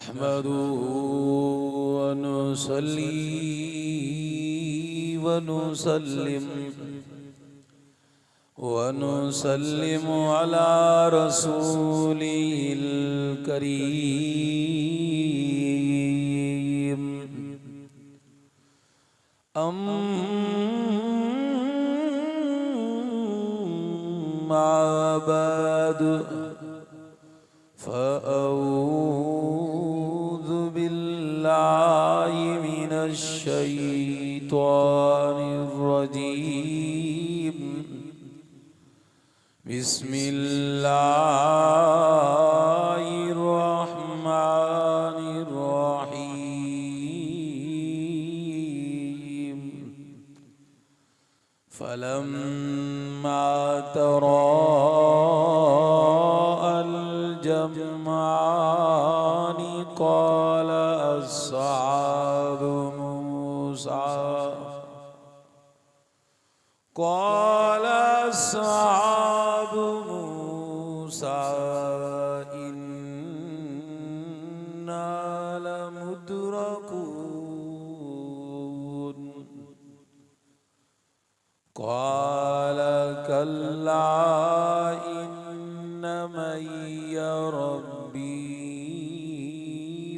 नहमदुहु व नुसल्ली व नुसल्लिमु अला रसूलिल करीम। अम्मा बअद फ़अऊज़ु बिल्लाहि मिनश शैतानिर रजीम। बिस्मिल्लाहिर रहमानिर रहीम। फलम्मा तराअल जमआनि क़ाल अस्हाबु मूसा इन्ना लमुदरकून। क़ाल कल्ला इन्न मइय रब्बी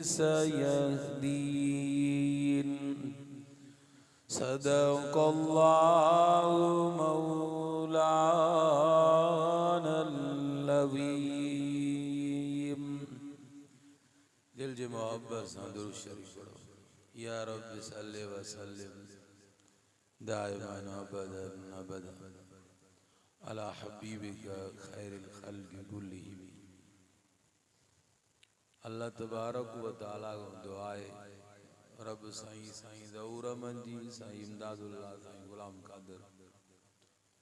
सयहदीन। सदक़ल्लाहु मौलानल अज़ीम। दिल जी मोहब्बत से दुरूद शरीफ पढ़ो। या रब्बि सल्लि व सल्लिम दाइमन अबदन अला हबीबिका खैरिल खल्क़ि कुल्लिहिम। अल्लाह तबारक व तआला को दुआ है रब साईं ज़हूर अहमद जी, साईं इमदादुल्लाह, साईं गुलाम कादिर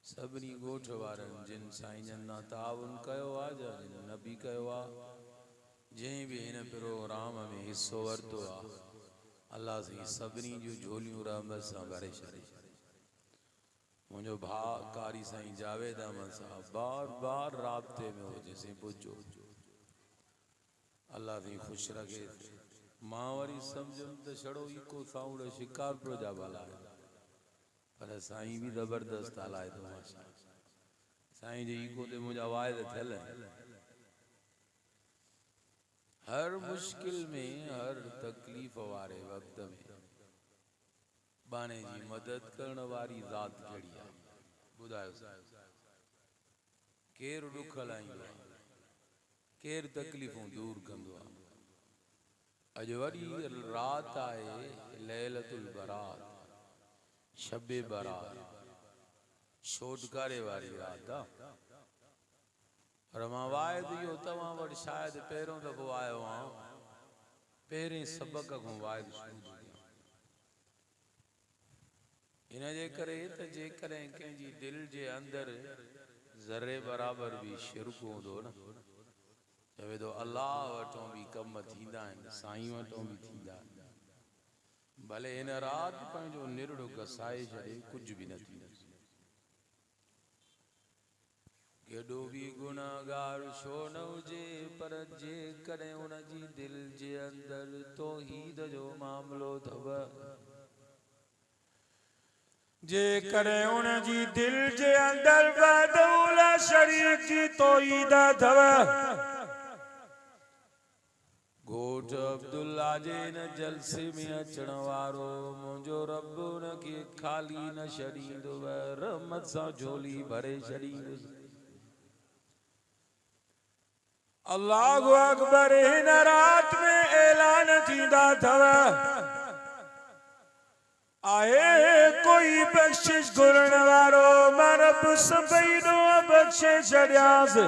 सभिनी ॻोठ वारनि जिन साईं ना ताउन कयो आहे, जिन नबी कयो आहे, जंहिं बि हिन प्रोग्राम में हिस्सो वरितो आहे, अल्लाह साईं सभिनी जूं झोलियूं रहमत सां भरे छॾे। मुंहिंजो भाउ कारी साईं जावेद अहमद साहब बार बार राब्ते में हो जैसे पुछो अल्लाह साईं ख़ुशि रखे। मां वरी सम्झुमि त छड़ो इको साउंड शिकारपुर जा भला आहे, पर साईं भी ज़बरदस्त हलाए थो माशा। साईं जे इको ते मुंहिंजा वाइद थियल आहिनि। हर मुश्किल में, हर तकलीफ़ वारे वक़्त में बाने जी मदद करण वारी ज़ात कहिड़ी आहे ॿुधायो। केरु ॾुख लाहींदो आहे, केरु तकलीफ़ूं दूर कंदो आहे। अॼु वॾी रात आहे लैलतुल बरात, शबे बरात, छोटकारे वारी रात आहे। पर मां वाइद इहो तव्हां वटि शायदि पहिरियों दफ़ो आयो आहियां, पहिरें सबक़ खां वाइद शुरू थी। इन जे करे त जेकॾहिं कंहिंजी दिलि जे अंदरि ज़रे बराबरि भी शिरक हूंदो न, चवे थो अल्लाह वटों भी कम थींदा आहिनि, साईं वटों भी थींदा आहिनि। भले हिन राति पंहिंजो निरड़ो घसाए छॾे, कुझु भी न थींदो। केॾो भी गुनाहगार छो न हुजे, पर जेकॾहिं उनजी दिलि जे अंदरि तौहीद जो मामलो अथव, जेकॾहिं उनजी दिलि जे अंदरि वहदहू ला शरीक जी तौहीद अथव, घोट अब्दुल्ला जे न जलसे में अचण वारो मुंहिंजो रब उनखे खाली न छॾींदो, रहमत सां झोली भरे छॾींदुसि। अल्लाहु अकबर। हिन रात में ऐलान थींदा अथव, आहे कोई बख्शिश घुरण वारो, मां रब सभई नो बख्शे छॾियांसि।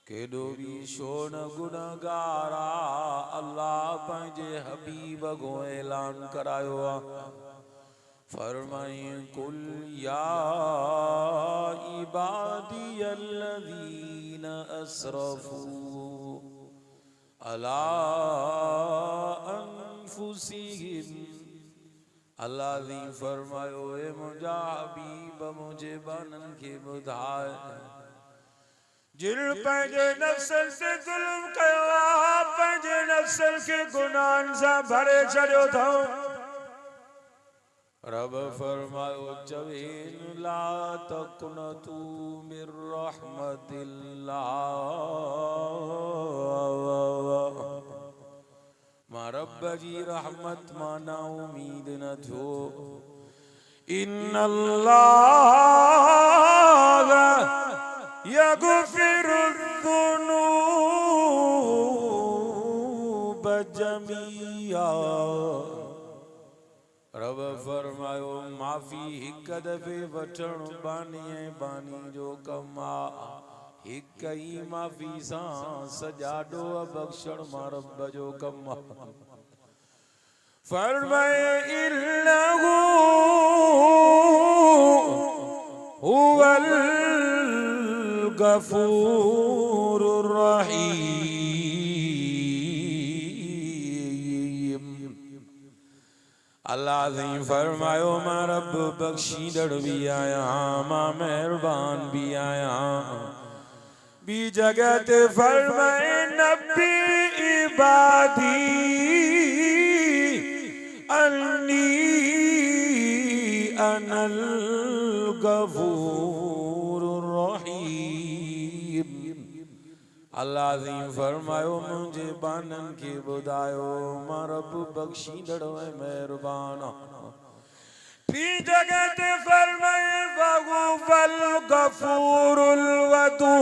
केॾो भी छो न गुनहगार आहे, अल्लाह पंहिंजे हबीब को ऐलान करायो आहे। फरमाई कुल या इबादियल्लज़ीन असरफू अला अनफुसिहिम। अल्लाह ने फरमायो ए मुंहिंजा हबीब मुझे बानन के ॿुधाए, जिन पंहिंजे नफ्सन से जुल्म कयो आहे, पंहिंजे नस्ल के गुनाहन सां भरे छॾियो अथऊं। रब फरमायो चवेन ला तक़नतू मिर रहमतिल्लाह। मां रब जी रहमत मां ना उम्मीद न थियो। इन्नल्लाह यग़फिरुज़्ज़ुनूब जमीआ। रब फरमायो माफ़ी हिक दफ़े वठण बानी ऐं बानी जो कम आ। हिक ई माफ़ी सां सॼा ॾोह बख़्शण मां रब जो कम आ। फरमाए इन्नहु हुवल गफूरुर रहीम। अल्लाह ने फरमायो मां रब बख्शींदड़ भी आहियां, मां मेहरबान भी आहियां। बी जगह ते फरमाए नबी इबादी अन्नी अनल गफूरुर रहीम। अल्लाह ने फरमायो मुझे बानन के बुधायो मां रब बख्शींदड़ ऐं मेहरबान। बी जगह ते फरमाए वहुवल गफूरुल वदूद।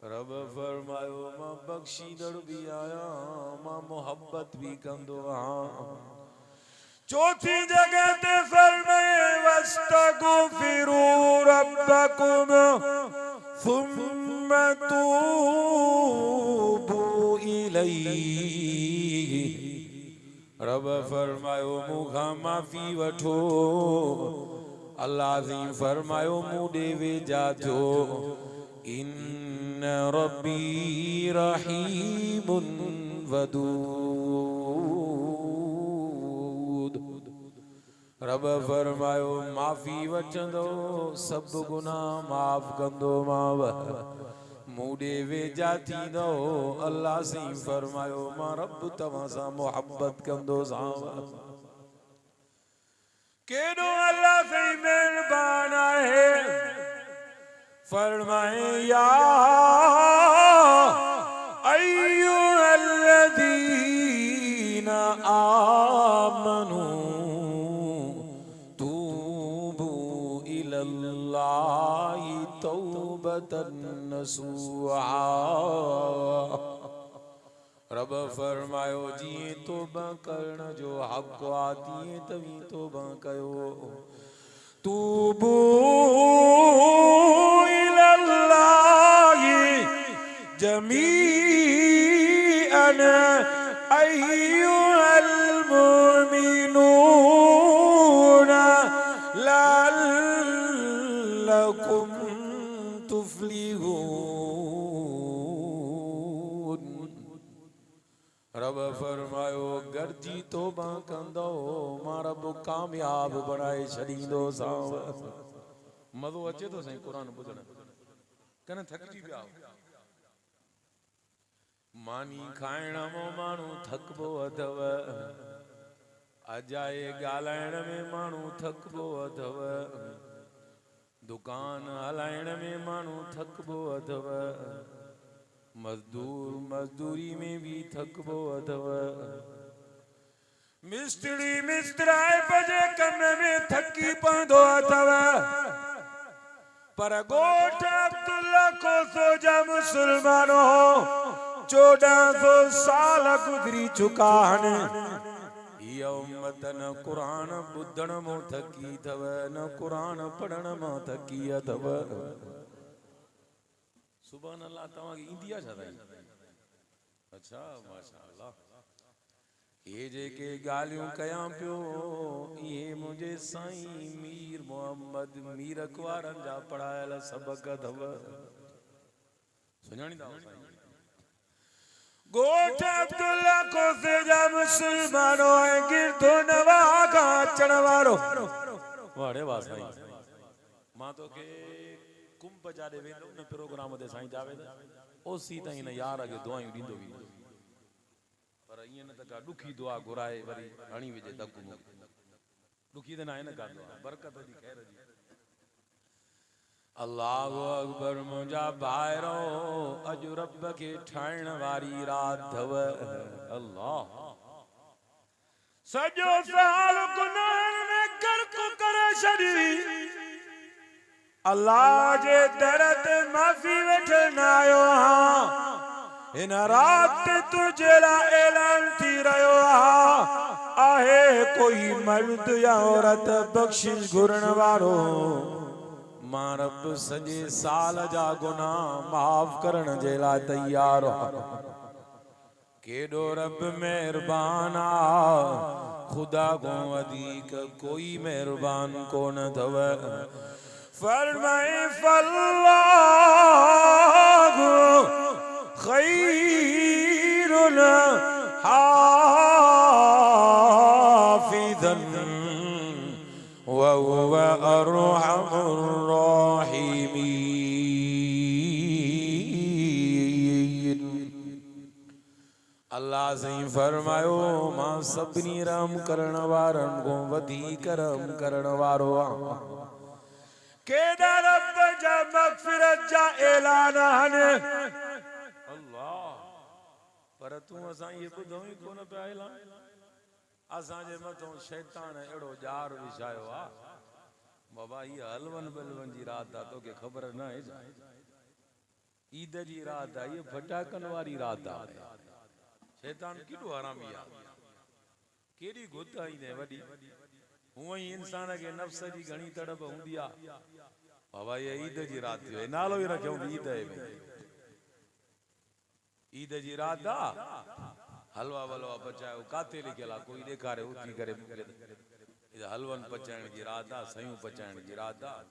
रब फरमायो मां बख्शींदड़ भी आहियां, मां मोहब्बत भी कंदो आहियां। चौथी जगह ते फरमाए वस्तगफिरू रब्बकुम सुम्मा तूबू इलैहि। रब फरमायो मूंखां माफ़ी वठो। अल्लाह ने फरमायो मूं ॾे वेझा थियो। इन्न रब्बी रहीमुन वदूद। रब फरमायो माफ़ी वठंदो सब गुनाह माफ़ कंदो माव। मूं ॾे वेझा थींदो। अल्लाह से फरमायो मां रब तव्हां सां मोहब्बत कंदो साव। केॾो अल्लाह से मेहरबान आहे। फरमाए या अय्युहल्लज़ीना आमनू तूबू इलल्लाहि तौबतन नसूहा। रब फरमायो जीअं तौबा करण जो हक़ आ तीअं तव्हीं तौबा कयो। तूबू इलल्लाहि जमीअन अय्युहल मुमिनूना लअल्लकुम तुफ्लिहून। रब फरमायो गरजी तौबा कंदो मां रब कामयाब बनाए छॾींदो साव। मज़ो अचे थो साईं क़ुरान ॿुधण? कन थकिजी पिया मानी खाइण में माण्हू थकबो अथव। अजाए ॻाल्हाइण में माण्हू थकबो अथव। दुकान हलाइण में माण्हू थकबो अथव। मजदूर मजदूरी में भी थकबो अथव। मिस्त्री मिस्त्राए पजे कम में थकी पवंदो अथव। पर गोठ अब्दुल्ला को सोजा मुसलमानो 1400 साल गुजरी चुका आहिनि। हीअ उम्मत न क़ुरान ॿुधण मां थकी अथव न क़ुरान पढ़ण मां थकी अथव। सुभान अल्लाह तव्हांखे ईंदी आहे छा साईं? अच्छा माशाअल्लाह। ये जेके ॻाल्हियूं कयां पियो इहे मुंहिंजे साईं मीर मोहम्मद मीर अकवारनि जा पढ़ायल सबक अथव। सुञाणींदा साईं? गोठ अब्दुल्ला को सेजा मुसलमानो ऐं गिरधो नवा खां अचण वारो। वाड़े वाह साईं। मां तोखे कुंभ जा ॾे वेंदुमि न प्रोग्राम ते साईं जावेद। ओसी ताईं न यार के दुआयूं ॾींदो वी पर ईअं न त का ॾुखी दुआ घुराए वरी हणी विझे धकु मुक्ति ॾुखी त न आहे न का दुआ बरकत जी ख़ैर जी अल्लाहु अकबर मुंहिंजा भाइरो अॼु रब खे ठाहिण वारी रात अथव अल्लाह सॼो साल गुनाहनि में गर्क करे छॾी अल्लाह जे दर ते माफ़ी वठण आयो आहियां हिन रात तुझे लाइ ऐलान थी रहियो आहे कोई मर्द या औरत बख़्शिश घुरण वारो मां रब सॼे साल जा गुनाह माफ़ करण जे लाइ तैयार आहियां केॾो रब महिरबान आहे खुदा खां वधीक कोई महिरबान कोन अथव फरमाए फल्लाहु खैरुल हाफिज़न व हुव अरहमुर राहिमीन अल्लाह सही फरमायो मां सभिनी रहम करण वारनि खां वधीक रहम करण वारो आहियां केॾा रब जा मग़फ़िरत जा ऐलान आहिनि अल्लाह पर तूं असां ये ॿुधूं ई कोन पिया ऐलान असांजे मथां शैतान अहिड़ो जार विछायो आहे बाबा ये हलवन बलवन जी रात आहे तोखे ख़बर न आहे ईद जी रात आहे ये फटाकनि वारी रात आहे शैतान केॾो हरामी आहे केॾी गुत ईंदे वॾी हूअं ई इंसान खे नफ़्स जी घणी तड़प हूंदी आहे बाबा ये ईद जी रात जो नालो ई रखियो ईद में ईद जी रात आहे हलवा वलवा पचायो काथे लिखियल आहे कोई ॾेखारे उथी करे हलवन पचाइण जी रात आहे सयूं पचाइण जी रात आहे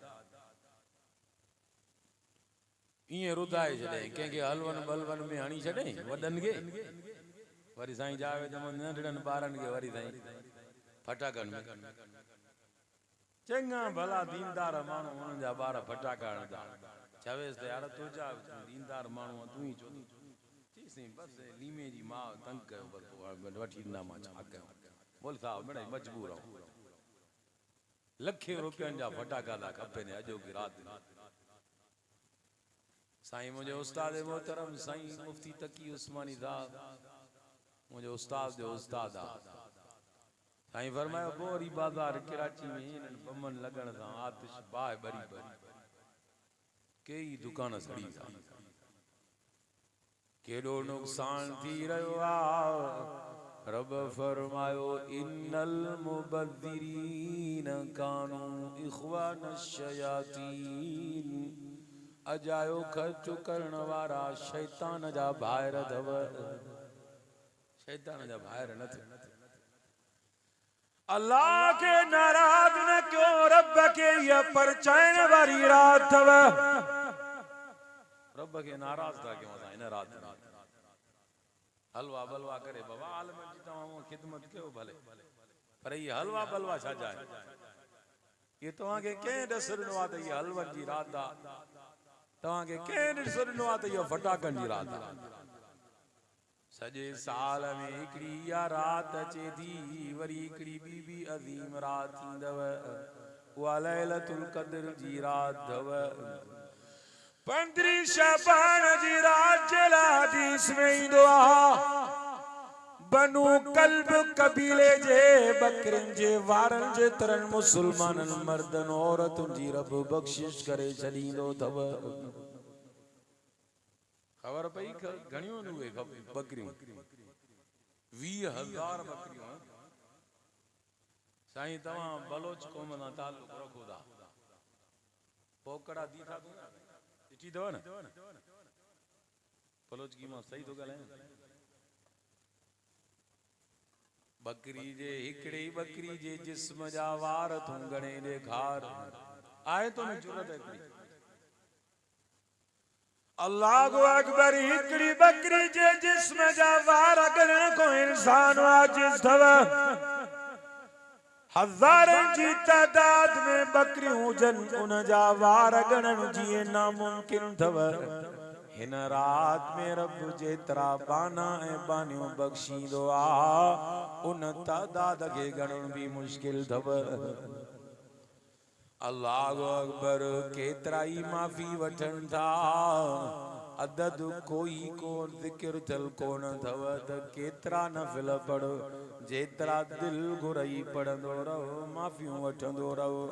ईअं रुधाए छॾे कंहिंखे हलवन बलवन में हणी छॾे वॾनि खे वरी साईं जावेद नंढड़नि ॿारनि खे वरी साईं फटाकनि में चङा भला दीनदार माण्हू उन्हनि जा ॿार फटाका हणंदा चवेसि त यार तुंहिंजा दीनदार माण्हू तूं ई चो चईसीं बसि लीमे जी मां तंग कयो वठी ॾिना मां छा कयां बोल साहब मिड़ई मजबूर आहियूं लखे रुपयनि जा फटाका था खपनि अॼो की राति साईं मुंहिंजे उस्ताद मोहतरम साईं मुफ्ती तकी उस्मानी साहब मुझे उस्ताद जो उस्ताद साईं फरमायो बोरी बाजार कराची में इन्हनि बमन लगण सां आतिश बाहि बरी कई दुकान सड़ी था केॾो नुक़सान थी रहियो आहे रब फरमायो इन्नल मुबद्दिरीन कानू इख्वान शयातीन अजायो ख़र्च करण वारा शैतान जा भाइर अथव शैतान जा भाइर न थे अल्लाह के नाराज न क्यों रब के ये परचाइण वारी रात अथव रब के नाराज था क्यों असां इन रात हलवा बलवा करे बाबा आलम जी तव्हां खिदमत कयो भले पर ये हलवा बलवा छा जाए ये तव्हांखे कंहिं ॾस ॾिनो आहे त ये हलवन जी रात आहे तव्हांखे कंहिं ॾिस ॾिनो आहे त इहो फटाकनि जी रात आहे सॼे साल में हिकिड़ी इहा रात अचे थी वरी हिकिड़ी ॿी अज़ीम रात थींदव उहा लैलतुल क़द्र जी रात अथव 15 शाबान जी रात जे लाइ हदीस में ईंदो आहे बनू कल्ब कबीले जे बकरिन जे वारनि जे तरनि मुसलमाननि मर्दनि औरतुनि जी रब बख़्शिश करे छॾींदो अथव खबर पई घणियूं उहे बकरियूं 20,000 बकरियूं साईं तव्हां बलोच क़ौम सां ताल्लुक़ रखो था पोकड़ा दी था ॾिठी अथव न बलोच की मां सही थो ॻाल्हायां बकरी जे हिकिड़े बकरी जे जिस्म जा वार तूं घणे ॾेखार आहे तो न जुरत हिकिड़ी अल्लाहु अकबर हिकिड़ी बकरी जे जिस्म जा वार ॻणण को इंसान आजिज़ अथव हज़ारनि जी तादाद में बकरियूं हुजनि उन जा वार ॻणण जीअं नामुमकिन अथव हिन रात में रब जेतरा बाना ए बानियों बख्शींदो आ उन तादाद के गणन भी मुश्किल थव। अल्लाह अकबर केतरा ही माफी वठन था अदद कोई को जिक्र चल कोन थव त केतरा नफिल पढ़ जेतरा दिल घुरई पढ़ंदो रहो माफियूं वठंदो रहो।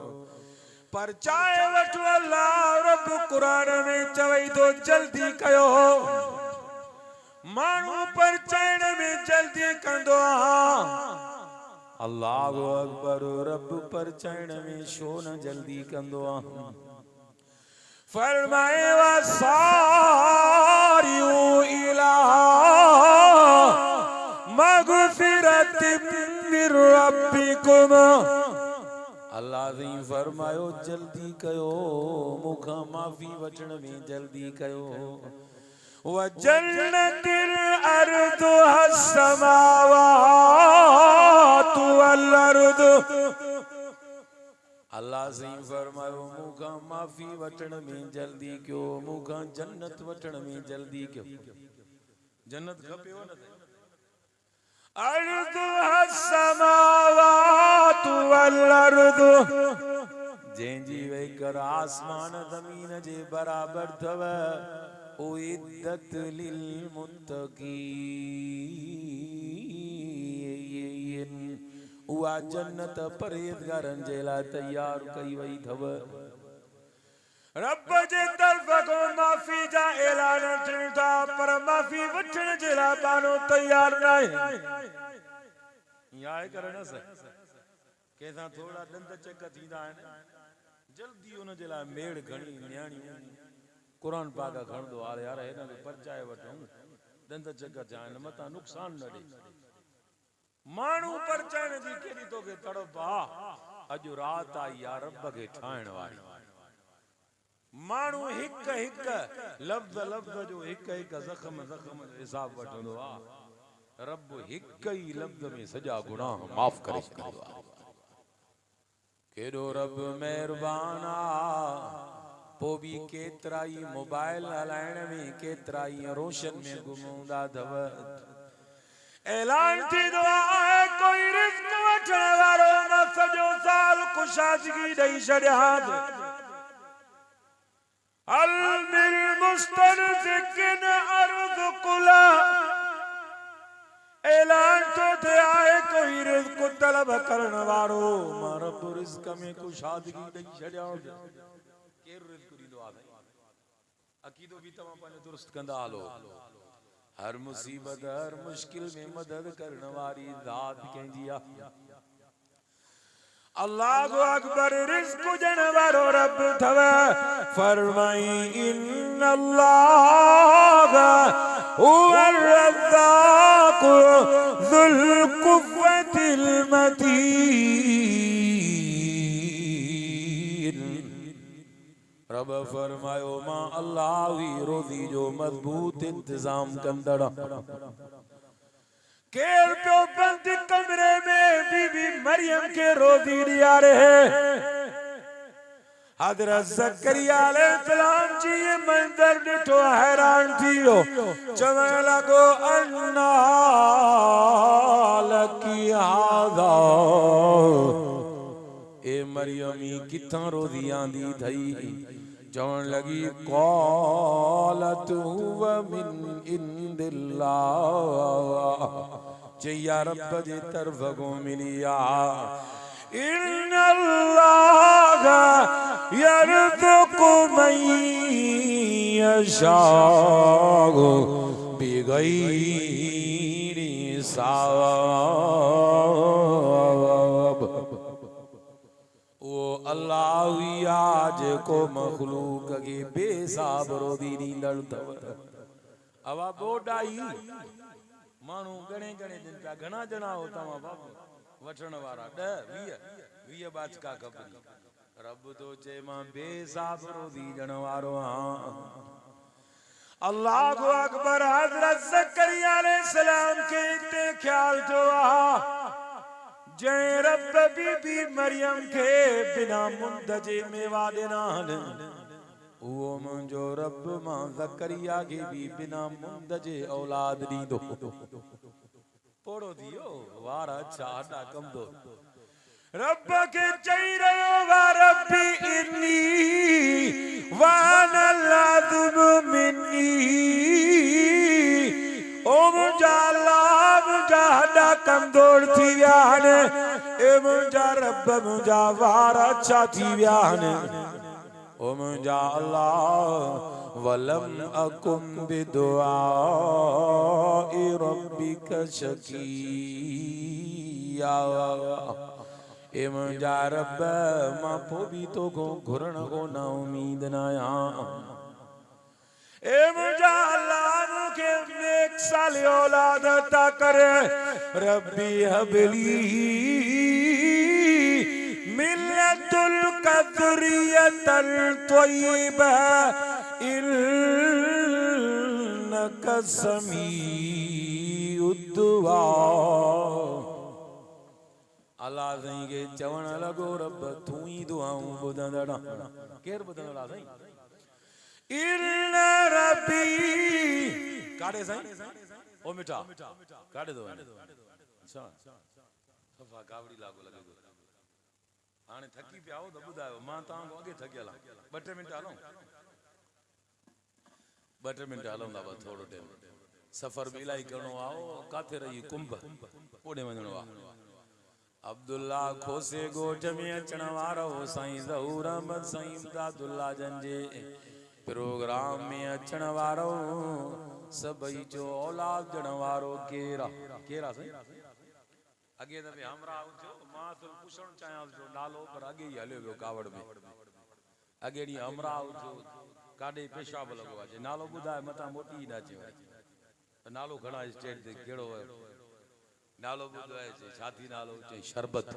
पर चाहे वठो अल्लाह रब कुरान में चवई तो जल्दी कयो मानू पर चैन में जल्दी कंदो आ। अल्लाह अकबर रब पर चैन में शो न जल्दी कंदो आ। फरमाए वसारिउ इला मगफिरतिम मिर रब्बिकुम। अल्लाह जी फरमायो जल्दी कयो मुखा माफी वठण में जल्दी कयो। व जन्नतिल अर्दुहा समावातु वल अर्द। अल्लाह जी फरमायो मुखा माफी वठण में जल्दी क्यों मुखा जन्नत वठण में जल्दी क्यों। जन्नत खपेव न अर्दुहा समावातु वल अर्द जंहिंजी वेकर आसमान ज़मीन जे बराबर थव उइद्दत लिल मुत्तक़ीन। उहा जन्नत परहेज़गारन जे लाइ तैयार कई वई थव। रब जे तरफ को माफी जा ऐलान थियनि था पर माफी वठण जे लाइ बानो तैयार नाहे। याद करण से कंहिंसां थोड़ा दंद चक थींदा आहिनि जल्दी उन जे लाइ मेड़ घणी न्याणियूं कुरान पाक खणंदो आहे यार हिन खे परचाए वठूं दंद चक थियनि मथां नुक़सान न ॾे। माण्हू परचाइण जी केॾी तोखे तड़प आहे अॼु राति आई आहे रब खे ठाहिण वारी। माण्हू हिक हिक लफ़्ज़ लफ़्ज़ जो हिक हिक ज़ख़म ज़ख़म जो हिसाब वठंदो आहे। रब हिक ही लफ़्ज़ में सॼा गुनाह माफ़ करे छॾींदो आहे। केॾो रब महिरबान आहे। पोइ बि केतिरा ई मोबाइल हलाइण में केतिरा ई रोशन में घुमंदा अथव। ऐलान थींदो आहे कोई रिज़्क़ वठण वारो न सॼो साल कुशादगी ॾेई छॾियांसि। अल मिल मुस्तरज़िकिन अर्ज़ुकुला। ऐलान तो थे आहे कोई रिज़्क़ तलब करण वारो मां रब रिज़्क़ में कुशादगी ॾेई छॾियांसि। केरु रिज़्क़ ॾींदो आहे साईं? अक़ीदो बि तव्हां पंहिंजो दुरुस्त कंदा हलो। हर मुसीबत हर मुश्किल में मदद करण वारी ज़ात कंहिंजी आहे। अल्लाहु अकबर रिज़्क़ ॾियण वारो रब थव। फरमाई इन्नल्लाह हुवल रज़्ज़ाक़ु ज़ुल क़ुव्वतिल मतीन। रब फरमायो मां अल्लाह ही रोज़ी जो मजबूत इंतजाम कंदड़। केर पियो बंद कमरे में बीबी मरियम के रोज़ी ॾिया रहे। हज़रत ज़करिया अलैहिस्सलाम जी ये मंज़र ॾिठो हैरान थी वियो। चवण लॻो अन्ना लकी हाज़ा। ए मरियमी किथां रोज़ी आंदी थई? चवण लगी क़ालत हुव मिन इंदिल्लाह। चया रब जे तरफ को मिली आ। इन्नल्लाह यरज़ुक़ु मन यशाअ बिग़ैरि हिसाब। वो अल्लाह ही आज को मखलूक के बेसाब रोदी ॾींदड़ अथव। अवा बोडाई माण्हू घणे घणे दिन पिया घणा ॼणा हो तव्हां बाबू वठण वारा 10-20 बाचका खपनि। रब तो चए मां बेसाब रोदी ॾियण वारो आहियां। अल्लाहु अकबर। हज़रत ज़करिया अलैहिस्सलाम के इते ख्याल जो आ जय रब बीबी मरियम के बिना मुंद जे मेवा ॾिना। वो मुंहिंजो रब मां ज़करिया खे भी बिना मुंद जे औलाद ॾींदो। पोड़ो दियो वार अच्छा अॾा कमदो रब के चई रहियो वा रब्बी इन्नी वाना लाज़िम मिन्नी। ओ मुंहिंजा अल्लाह मुंहिंजा हॾा कमज़ोर थी विया आहिनि। ए मुंहिंजा रब मुंहिंजा वार अच्छा थी विया आहिनि। ओ मुंहिंजा अल्लाह वलम अकुम बिदुआइ रब्बिक शकिया। ए मुंहिंजा रब मां पोइ बि तोखां घुरण को न उमीद न आहियां। ए मुंहिंजा अल्लाह मूंखे नेक साले औलाद अता करे। रब्बी हबली मिल्लतुल कज़रियतल तय्यिबा इन्नका समीउद दुआ। अल्लाह साईं के चवण लॻो रब तूं ई दुआऊं ॿुधंदड़। केरु ॿुधंदड़ साईं? इन्न रब्बी काॾे साईं? ओ मिठा काॾे थो वञे? अच्छा सफ़ा कावड़ी लागो लॻे थो। हाणे थकी पिया हो त ॿुधायो, मां तव्हां खां अॻे थकियल आहियां। 2-3 मिंट हलूं, 2-3 मिंट हलूं था बस। थोरो टाइम सफ़र में इलाही करिणो आहे। काथे रही? कुंभ ओॾे वञिणो आहे। अब्दुल्ला खोसे ॻोठ में अचण वारो साईं ज़हूर अहमद साईं इमदादुल्ला जन जे प्रोग्राम में अचण वारो सभई जो औलाद ॾियण वारो केरु आहे? केरु आहे साईं? अॻे दफ़े हमरा थियो, मां तो पुछण चाहियां जो नालो, पर अॻे ई हलियो वियो कावड़ में। अॻे ॾींहुं हमरा थियो, काॾे पेशाब लॻो आहे। नालो ॿुधाए मथां मोटी न अचे। नालो खणा स्टेज ते कहिड़ो नालो ॿुधाए? छा थी नालो? चई शरबत।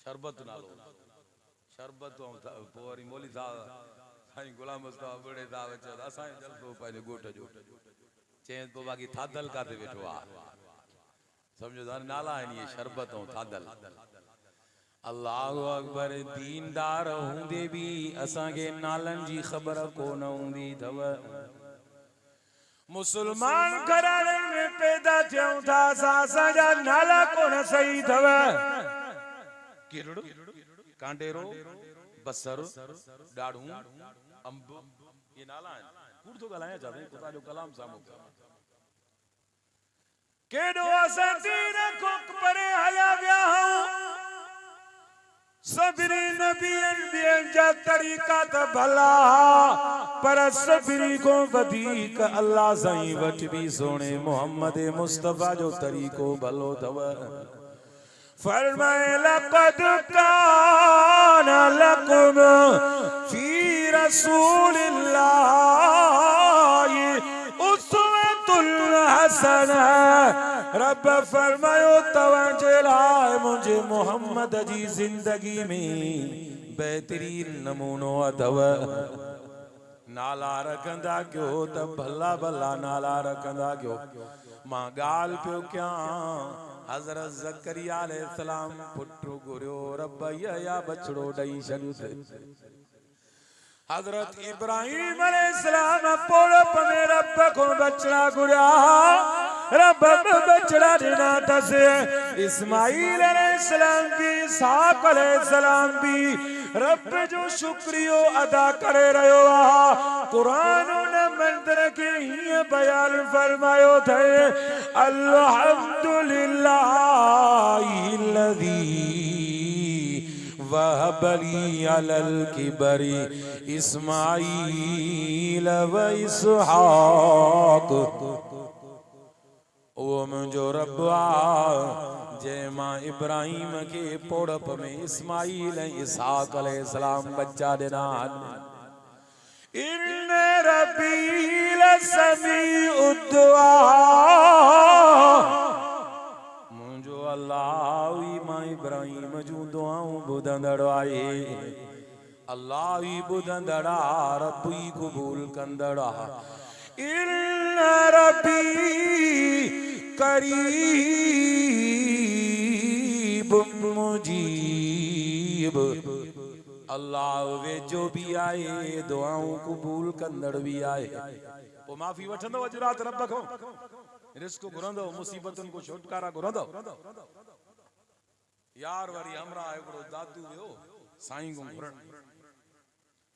शरबत नालो। शरबत पोइ वरी मौली साहब साईं गुलाम मुस्तफा बुढ़े साहब चयो असांजो जलसो पंहिंजे ॻोठ जो। चई पोइ बाक़ी थादल काथे वेठो आहे? समझो था नाला आहिनि इहे शरबत ऐं थादल। अल्लाहु अकबर। दीनदार हूंदे बि असांखे नालनि जी ख़बर कोन हूंदी अथव। मुसलमान घराणे में पैदा थियूं था, असांजा नाला कोन सही अथव। किरड़, कांडेरो, बसर, ॾाढ़ूं, अंब, ये नाला आहिनि। कूड़ थो ॻाल्हायां छा? ख़ुदा जो कलाम साम्हूं केॾो असां दीन खां परे हलिया विया आहियूं। सभिनी नबियनि ॿियनि जा तरीक़ा त भला, पर सभिनी खां वधीक अल्लाह साईं वटि बि सोणे मोहम्मद मुस्तफा जो तरीक़ो भलो अथव। फरमाए लक़द कान लकुम फी रसूलिल्लाहि उस्वतुल हसना। रब फरमायो तव्हां जे लाइ मुंहिंजे मोहम्मद जी ज़िंदगी में बेहतरीन नमूनो अथव। नाला रखंदा कयो त भला भला नाला रखंदा कयो। मां ॻाल्हि पियो कयां, हज़रत ज़करिया अलैहिस्सलाम पुटु घुरियो, रब या बछड़ो ॾेई छॾियो। हज़रत इब्राहिम अलैहिस्सलाम पोड़प में रब को बछड़ा घुरिया, रब बछड़ा ॾिना अथसि। इस्माईल अलैहिस्सलाम भी, इसहाक़ अलैहिस्सलाम भी रब जो शुक्रियो अदा करे रहियो आहे। क़ुरान उन मंदर के हीअं बयान फरमायो थे, अल्हम्दुलिल्लाहिल्लज़ी वहबली अलल किबरी इस्माईल व इसहाक़। ओ मुंहिंजो रब आहे जंहिं मां इब्राहिम खे पोड़प में इस्माईल ऐं इसहाक़ अलैहिस्सलाम बच्चा ॾिना। इन्न रब्बी लसमीउद दुआ। मुंहिंजो अल्लाह ई मां इब्राहिम जूं दुआऊं ॿुधंदड़ आहे। अल्लाह ई ॿुधंदड़ आहे, रब ई क़बूल कंदड़ आहे। इन्न रब्बी करीब मुजीब। अल्लाह वेजो भी आए दुआऊं कबूल कंदड़ भी आए ओ माफी वठंदो अज रात रब को रिस्क घुरंदो मुसीबतन को छुटकारा घुरंदो यार वरी हमरा एकड़ो दादू वियो साईं को घुरण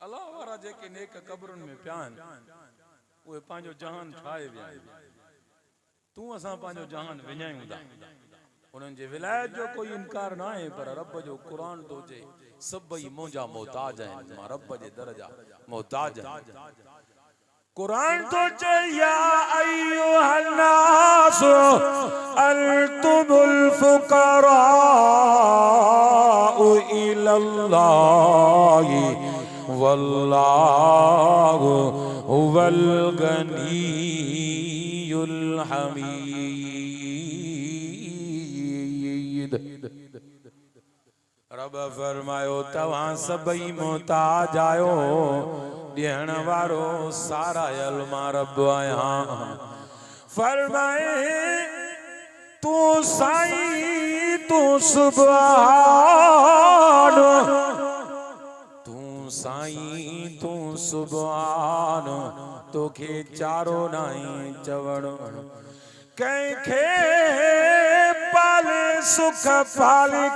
अल्लाह वारा जेके नेक कब्रुन में प्यान उहे पांजो जहान ठाए विया तू असा पांजो जहान विञायूं दा उन्हनि जे विलायत जो कोई इनकार ना है पर रब जो कुरान तो जे सभई मुंहिंजा मोहताज आहिनि मां रब जे दर जा मोहताज आहियां कुरान तो जे या अय्युहन नास अंतुमुल फुकरा इलल्लाहि वल्लाहु हुवल गनियुल हमीद रब फरमायो तव्हां सभई मोहताज आयो ॾियण वारो सारायल मां रब आहियां फरमाए तू साईं तू सुभान तू साईं तू सुभान तोखे चारो नाई चवण कंहिंखे पाले सुख पाले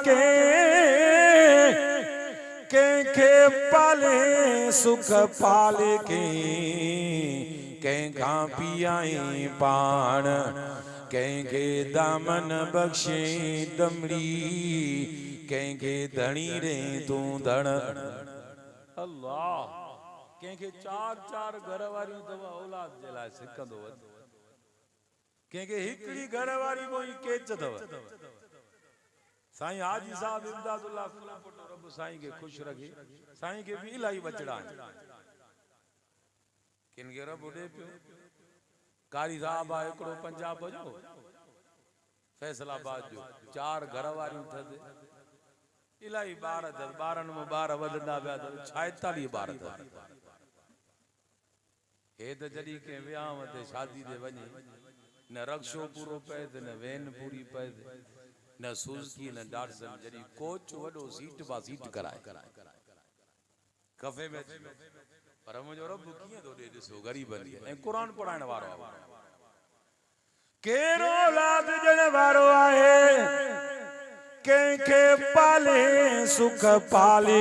कंहिंखे पाले सुख पाले कंहिंखां पियाई पाण कंहिंखे दामन बख्शे दमड़ी कंहिंखे धणी रे तूं धण अल्लाह कंहिंखे चार चार घर वारियूं अथव औलाद जे लाइ सिकंदो कंहिंखे हिकिड़ी घर वारी पोइ केच अथव साईं हाजी साहब इमदादुल्लाह फुलापुट रब साईं के खुश रखे साईं के भी इलाही बचड़ा किन के रब दे पियो कारी साहब आ एकड़ो पंजाब जो फैसलाबाद जो चार घर वारियूं थद इलाही बार थद बारन में बार वधंदा पिया त 46 बार थद हे त जडी के वियाह ते शादी ते वने न रक्षो पूरो पए न वैन पूरी पए न सुजुकी न डाटसन जडी कोच वडो सीट बा सीट कराए कफे में पर मुजो रब किए तो दे दिसो गरीबन ए कुरान पढ़ाने वारो केरो औलाद जण वारो आहे कंहिंखे पाले सुख पाले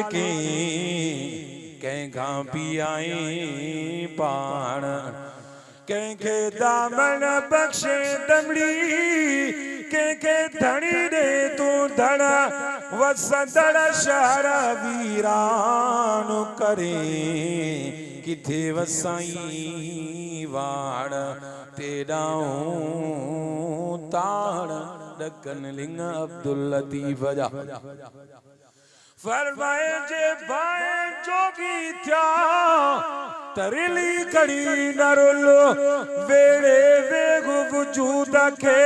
कंहिंखां पियाई पाण कंहिंखे दामन बख्शे दमड़ी कंहिंखे धणी ॾे तूं धण वसंदड़ शहर वीरान करे किथे वसाई वाण तेॾाऊं ताण ॾकन लिंग अब्दुल लतीफ जा फरमाए जे भाए जोगी थिया तरिली कड़ी नरुल वेड़े वेग वजूद के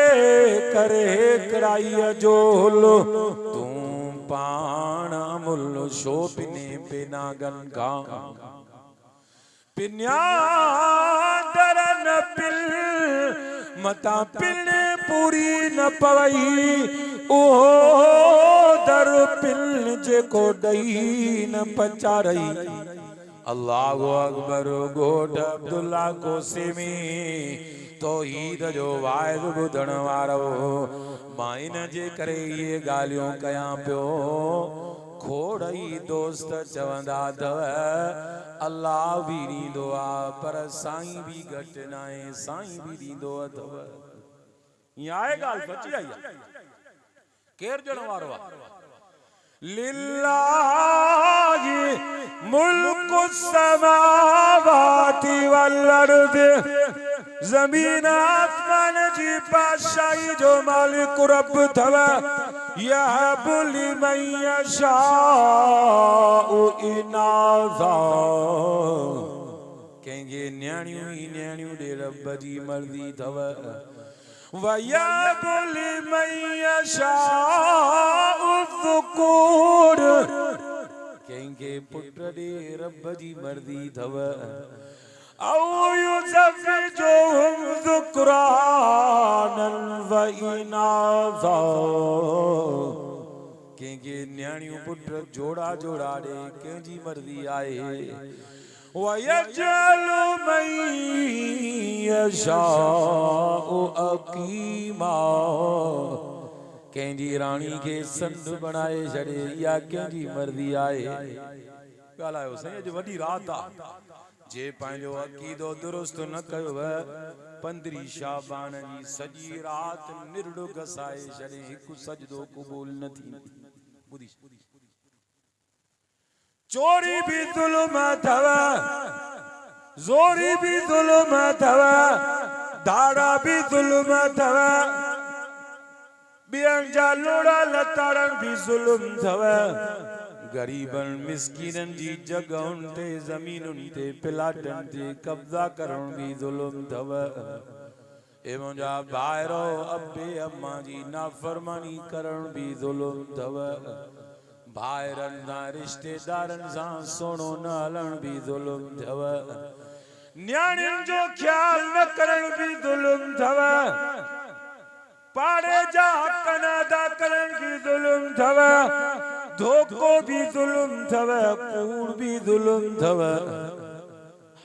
करे कराई जोल तू पाण मुल शो पिने पिनागन का पिन्या दरन पिल मता पिलने पूरी न पवई ओहो दर पिल जेको दई न पचारई अल्लाहु अकबर गोट अब्दुल्ला को सिमी तौहीद जो वाइद बुधण वारो माइन जे करे ये गालियों कयां पियो खोड़ई दोस्त चवंदा अथव अल्लाह भी ॾींदो आहे पर साईं भी घटि न आहे साईं भी ॾींदो अथव ईअं आहे ॻाल्हि बची आई आहे केरु ॾियण वारो आहे लिल्लाहि मुल्कु समावाति वल अर्द ज़मीन आसमान जी बादशाही जो मालिक रब थव यहबु लिमन यशाउ इनाज़ा कंहिंखे न्याणियूं ई न्याणियूं ॾे रब जी मर्ज़ी थव वयहबु लिमन यशाउ ज़ुकूर कंहिंखे पुट ॾे रब जी मर्ज़ी थव औ युज़व्विजुहुम ज़ुक्रानन व इनाज़ा कंहिंखे न्याणियूं पुट जोड़ा जोड़ा ॾे कंहिंजी मर्ज़ी आहे वयजअलु मन यशाउ अकीमा कंहिंजी राणी खे संत बणाए छॾे इहा कंहिंजी मर्ज़ी आहे ॻाल्हायो साईं अॼु वॾी राति आहे जे पंहिंजो अक़ीदो दुरुस्त न कयो 15 शाबान जी सॼी राति निरड़ो घसाए छॾे हिकु सजदो क़बूल न थींदी चोरी भी जुल्म अथव ज़ोरी भी जुल्म अथव दाड़ा भी जुल्म अथव ॿियनि जा लोड़ा लताड़न भी जुल्म अथव गरीबन मिस्किनन जी जगहुनि ते ज़मीनुनि ते प्लाटनि ते कब्ज़ा करण भी जुल्म अथव ए मुंहिंजा भाइरो अबे अम्मा जी नाफरमानी करण भी जुल्म अथव भाइरनि सां रिश्तेदारनि सां सोनो न हलण भी जुल्म अथव न्याणियुनि जो ख्याल न करण भी जुल्म अथव पाड़े जा हक़ न अदा करण भी जुल्म अथव धोखो भी जुल्म अथव कूड़ भी जुल्म अथव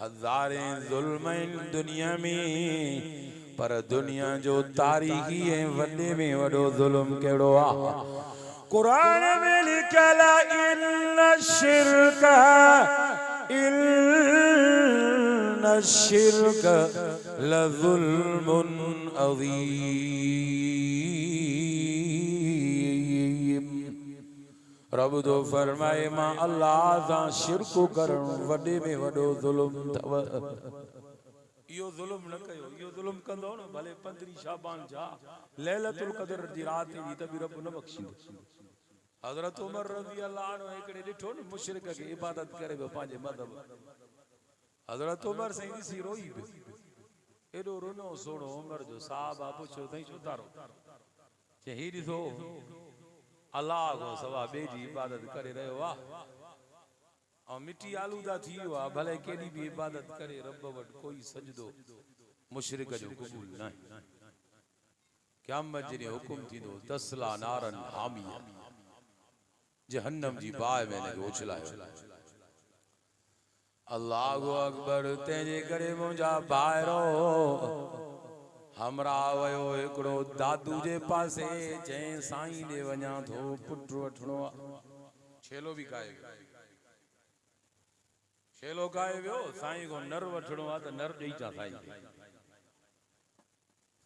हज़ारे जुल्म आहिनि दुनिया में पर दुनिया जो तारीख़ी ऐं वॾे में वॾो जुल्म कहिड़ो आहे कुरान में लिखियल इन्न शिर्क लज़ुल्मुन अज़ीम रब तो फरमाए मां अल्लाह सां शिरक करण वॾे में वॾो जुल्म अथव इहो जुल्म न कयो इहो जुल्म कंदो न भले 15 शाबान जा लैलतुल क़दर जी राति जी त बि रब न बख़्शींदो हज़रत उमर रज़ी अल्लाह अन्हु हिकिड़े ॾिठो न मुशरिक खे इबादत करे पियो पंहिंजे मज़हब हज़रत उमर साईं ॾिसी रोई पियो एॾो रुनो सुहिणो उमर जो साहबा पुछियो अथई छो था रो चई ही ॾिसो अल्लाह खां सवाइ ॿिए जी इबादत करे रहियो आहे ऐं मिटी आलूदा थी वियो आहे भले केॾी बि इबादत करे रब वटि कोई सजदो मुशरिक जो क़बूल न आहे क़यामत जे ॾींहुं हुकुम थींदो तस्ला नारन हामिया जहन्नम जी बाहि में हिनखे उछलायो अल्लाहु अकबर तंहिंजे करे मुंहिंजा भाइरो हमरा वयो हिकिड़ो दादू जे पासे चई साईं ॾे वञा थो पुट वठणो आहे छेलो बि खाए छेलो खाए वियो साईं को नर वठणो आहे त नर ॾेई चा साईं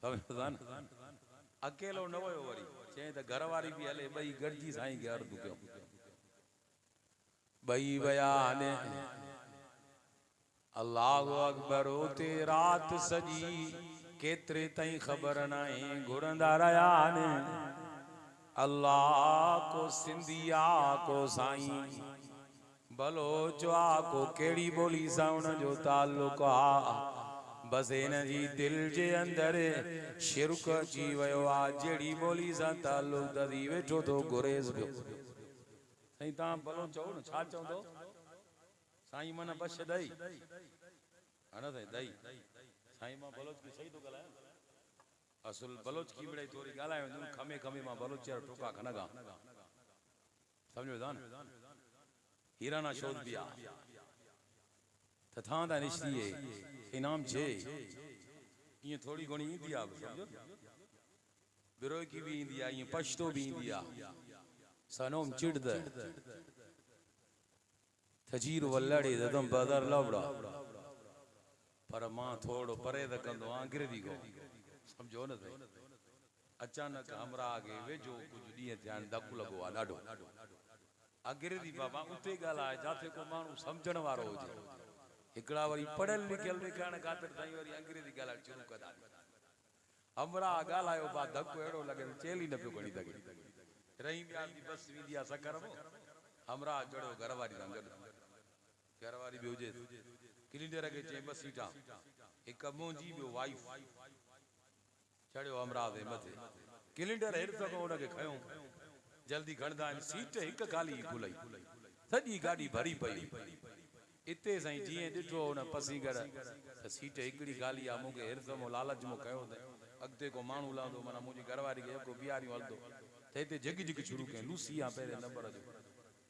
सम्झो था न अकेलो न वियो वरी चई त घरवारी बि हले ॿई गॾिजी साईं खे अर्ज़ु कयो ॿई विया ने अल्लाहु अकबर उते राति सॼी केतिरे ताईं ख़बर नाहे घुरंदा रहिया ने अल्लाह को सिंधिया को साईं बलोच आ को कहिड़ी ॿोली सां उन जो ताल्लुक़ आहे बसि हिन जी दिलि जे अंदरि शिरक अची वियो आहे जहिड़ी ॿोली सां ताल्लुक़ दरी वेठो थो घुरेस पियो साईं तव्हां भलो चओ न छा चवंदो साईं मन बश ॾई हा न साईं ॾई साईं मां बलोच खे सही थो ॻाल्हायां असुल बलोच की मिड़ई थोरी ॻाल्हायो खमे खमे मां बलोच जा टोका खनगा सम्झो था न हीराना शोध भी आ तथा दा निश्चिए इनाम छे ये थोड़ी घणी इंदी आ समझो बिरोई की भी इंदी आ ये पश्तो भी इंदी आ सनोम चिड़द थजीर वल्लड़ी दम बाजार लवड़ा पर मां थोड़ो परे द कंदो अंग्रेजी को समझो न अचानक हमरा आगे वेजो कुछ ॾींहं ध्यान धक लगो आ ॾाढो अंग्रेजी बाबा उते ॻाल्हाए जाते को माण्हू सम्झण वारो हुजे हिकिड़ा वरी पढ़ियल लिखियल ॾेखारण ख़ातिर साईं वरी अंग्रेजी ॻाल्हाइण शुरू कंदा हमरा ॻाल्हायो बा धक अहिड़ो लॻे चेल ई न पियो खणी सघे रही ॿिया जी बस वेंदी आहे सकर में हमरा जड़ियो घरवारी सां गॾु घरवारी बि हुजे क्लीनर खे चई ॿ सीटां हिकु मुंहिंजी ॿियो वाइफ चढ़ियो हमरा ते मथे क्लीनर हेठि सको हुनखे खयो जल्दी खणदा आहिनि सीट हिकु ख़ाली खुलई सॼी गाॾी भरी पई इते साईं जीअं ॾिठो हुन पसीगड़ त सीट हिकिड़ी ख़ाली आहे मूंखे हिरसमो लालच में कयो अॻिते को माण्हू लहंदो माना मुंहिंजी घरवारी खे हिकिड़ो बीहारियूं हलंदो त हिते जगी जगी शुरू कयूं लूसी आहे पहिरें नंबर जो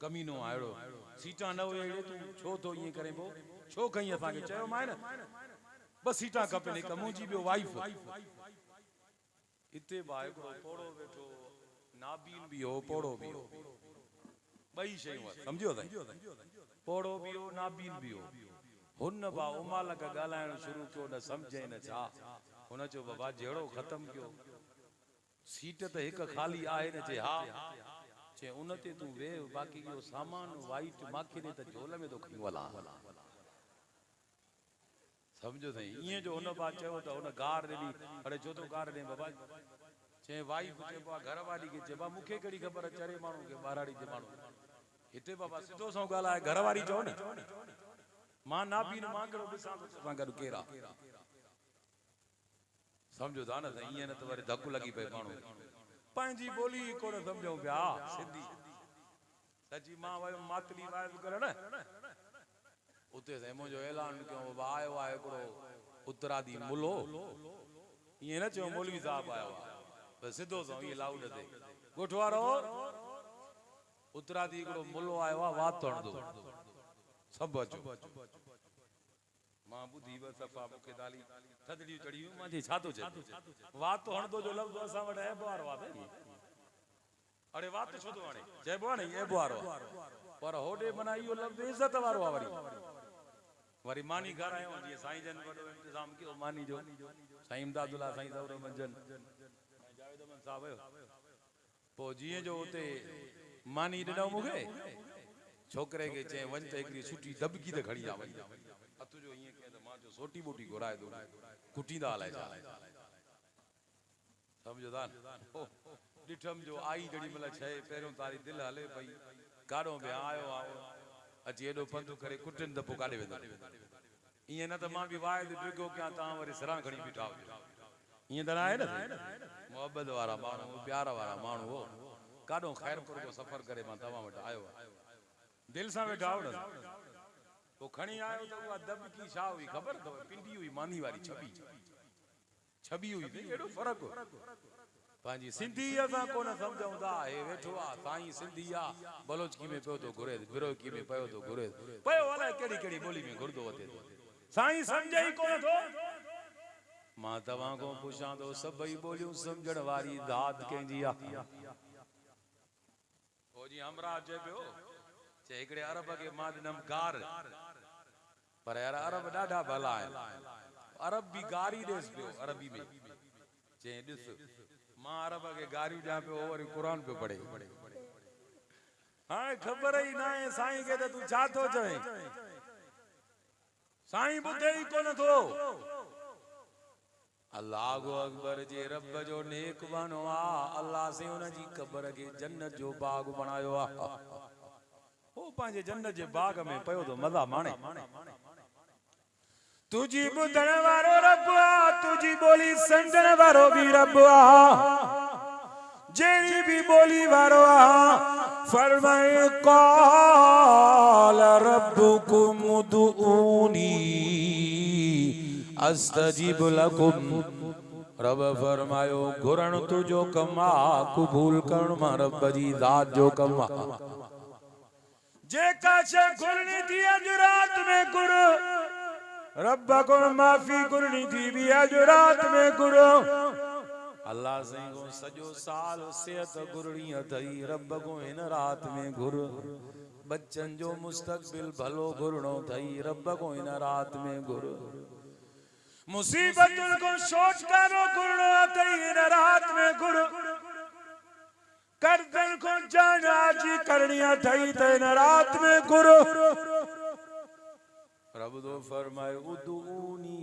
कमीनो आयो सीटा न हुए तू छो तो ये करे पो छो कहीं असा के चयो मां न बस सीटा कपे ने कमू जी बियो वाइफ इते भाई को पोड़ो बैठो नाबीन भी हो पोड़ो भी हो बई शयूं समझो था पोड़ो भी हो नाबीन भी हो हुन बा उमाल का गालायण शुरू क्यों न समझे न छा हुन जो बाबा जेड़ो खत्म क्यों सीट त एक खाली आहे न जे हा चे उनते तू वे बाकी जो सामान वाइट माखी ने त झोल में तो खई वला समझो थई ये जो हुन बा चयो त हुन गार दी अरे जो तो गार दे बाबा चे वाइफ चे बा घर वाली के चे बा मुखे कड़ी खबर चरे मानू के बाराड़ी जे मानू इते बाबा सिधो सो गाला है घर वाली चो न मां ना पीन मां करो बिसा सा गड केरा समझो था न ये न त वरे धक्कू लगी पे मानू पंजी बोली कोन समझो पिया सिंधी सची मां वयो मातली वाइफ करे न उते से मुझो ऐलान क्यों आयो आहे कोड़ो उत्तरादी मुलो ये न चो मौलवी साहब आयो बस सिधो सो ये लाउड दे गोठवारो उत्तरादी कोड़ो मुलो आयो आ वात तोड़ दो सब अचो मां बुधी व सफा मुके दाली थदड़ी चढ़ी मां जी छातो छे वात तो हण दो जो लफ्ज असा वटे है बार वात है अरे वात छो तो हाणे जय बो नहीं ए बार पर होडे बनाइयो लफ्ज इज्जत वारो आ वरी मानी घर आयो जी साईं जन वडो इंतजाम कियो मानी जो साईं इमदादुल्ला साईं दौर मंजन जावेद अमन साहब पो जीए जो उते मानी ॾिनो मुखे छोकरे के चे वन त एकरी सुठी दबकी ते खड़ी आ वई अत जो ये के मां जो सोटी बोटी घुराए दो कुटींदा हलाए जा समझो था डिठम जो आई जड़ी मतलब छे पेरों तारी दिल हले पई गाड़ो में आयो आओ अची एडो पंधु करे कुटिन त पुकारे वेंदो इए न त मां भी वाय डिगो क्या ता वरी सरा खणी बिठा इए त आहे न मोहब्बत वाला मानू प्यार वाला मानू हो काडो खैरपुर को सफर करे मां तवा वट आयो दिल सा वेठा हो न तो खणी आयो तो वा दब की छा हुई खबर तो पिंडी हुई मानी वाली छबी हुई एडो फर्क पांजी सिंधी असा कोन समझौंदा हे वेठो आ साईं सिंधी आ बलोचकी में पियो तो घुरे बिरोकी में पियो तो घुरे पयो वाला केड़ी केड़ी बोली में घुरदो वते साईं समझे ही कोन थो मां तवा को पुछां तो सभई बोलियूं समझण वारी दात केंजी आ ओ जी हमरा जे पियो चे एकड़े अरब के मां नम गार पर यार अरब डाढा भला है अरब भी गारी देस पियो अरबी में चे दिस मां अरब के गारी जा पे और कुरान पे पढ़े हां खबर ही ना है साईं के तू छा तो चए साईं बुधे ही कोन थो अल्लाह अकबर जे रब जो नेक बनो आ अल्लाह से उन जी कब्र के जन्नत जो बाग बनायो आ ओ पांजे जन्नत जे बाग में पयो तो मजा माणे तुझी बुधण वारो रब आ तुझी बोली समझण वारो भी रब आ जेरी भी बोली वारो आ फरमाए काल रब्बुकुम उदऊनी अस्तजीब लकुम रब फरमायो घुरण तुझो कमा कबूल करण मा रब जी जात जो कमा जे काशे घुरनी थी अज रात में गुर रब को माफी गुरनी थी भी अज रात में गुर अल्लाह से को सजो साल सेहत गुरनी थई रब को इन रात में गुर बच्चन जो मुस्तकबिल भलो गुरणो थई रब को इन रात में गुर मुसीबतुल को सोच करो गुरणो थई इन रात में गुर करदल को जाना जी करनिया थई त इन रात में गुर रब दो फरमाए उदूनी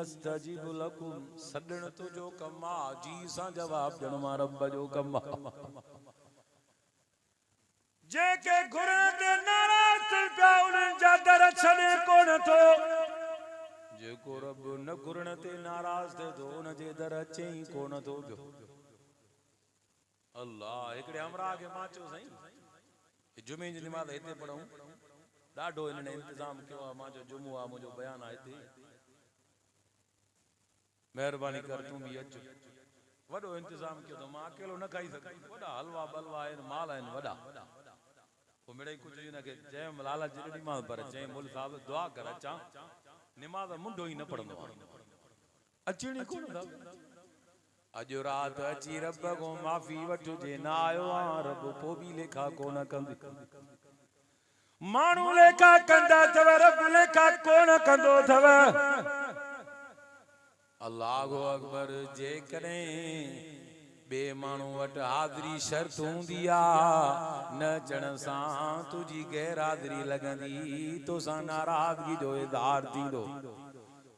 अस्तजीब लकुम सदन तुझो कमा जी सा जवाब जण मा रब जो कमा जे के घुरन ते नाराज पिया उन जा दर छने कोन थो जे को रब न घुरन ते नाराज थे तो उन जे दर अचे ही कोन थो पियो अल्लाह एकड़े हमरा के माचो सही जुमे जी नमाज इते पढूं डाढो इन्हें इंतजाम कियो मां जो जुमो आ मुजो बयान आए थी मेहरबानी कर तू भी अच वडो इंतजाम कियो तो मां अकेलो न खाई सक वडा हलवा बलवा इन माल इन वडा वो मेरे कुछ ना के जय मलाला जिरड़ी मां पर जय मुल साहब दुआ कर चा नमाज मुंडो ही न पढ़ंदो अचणी कोन था अज रात अची रब को माफी वठो जे ना आयो आ रब पो भी लेखा कोन कंदी मानू लेखा कंदा थव रब लेखा कोन कंदो थव अल्लाह अकबर जे करे बे मानू वट हाज़री शर्त हुंदी आ न चण सां तुझी गैर हाज़री लगंदी तो सा नाराज़गी जो इज़हार थींदो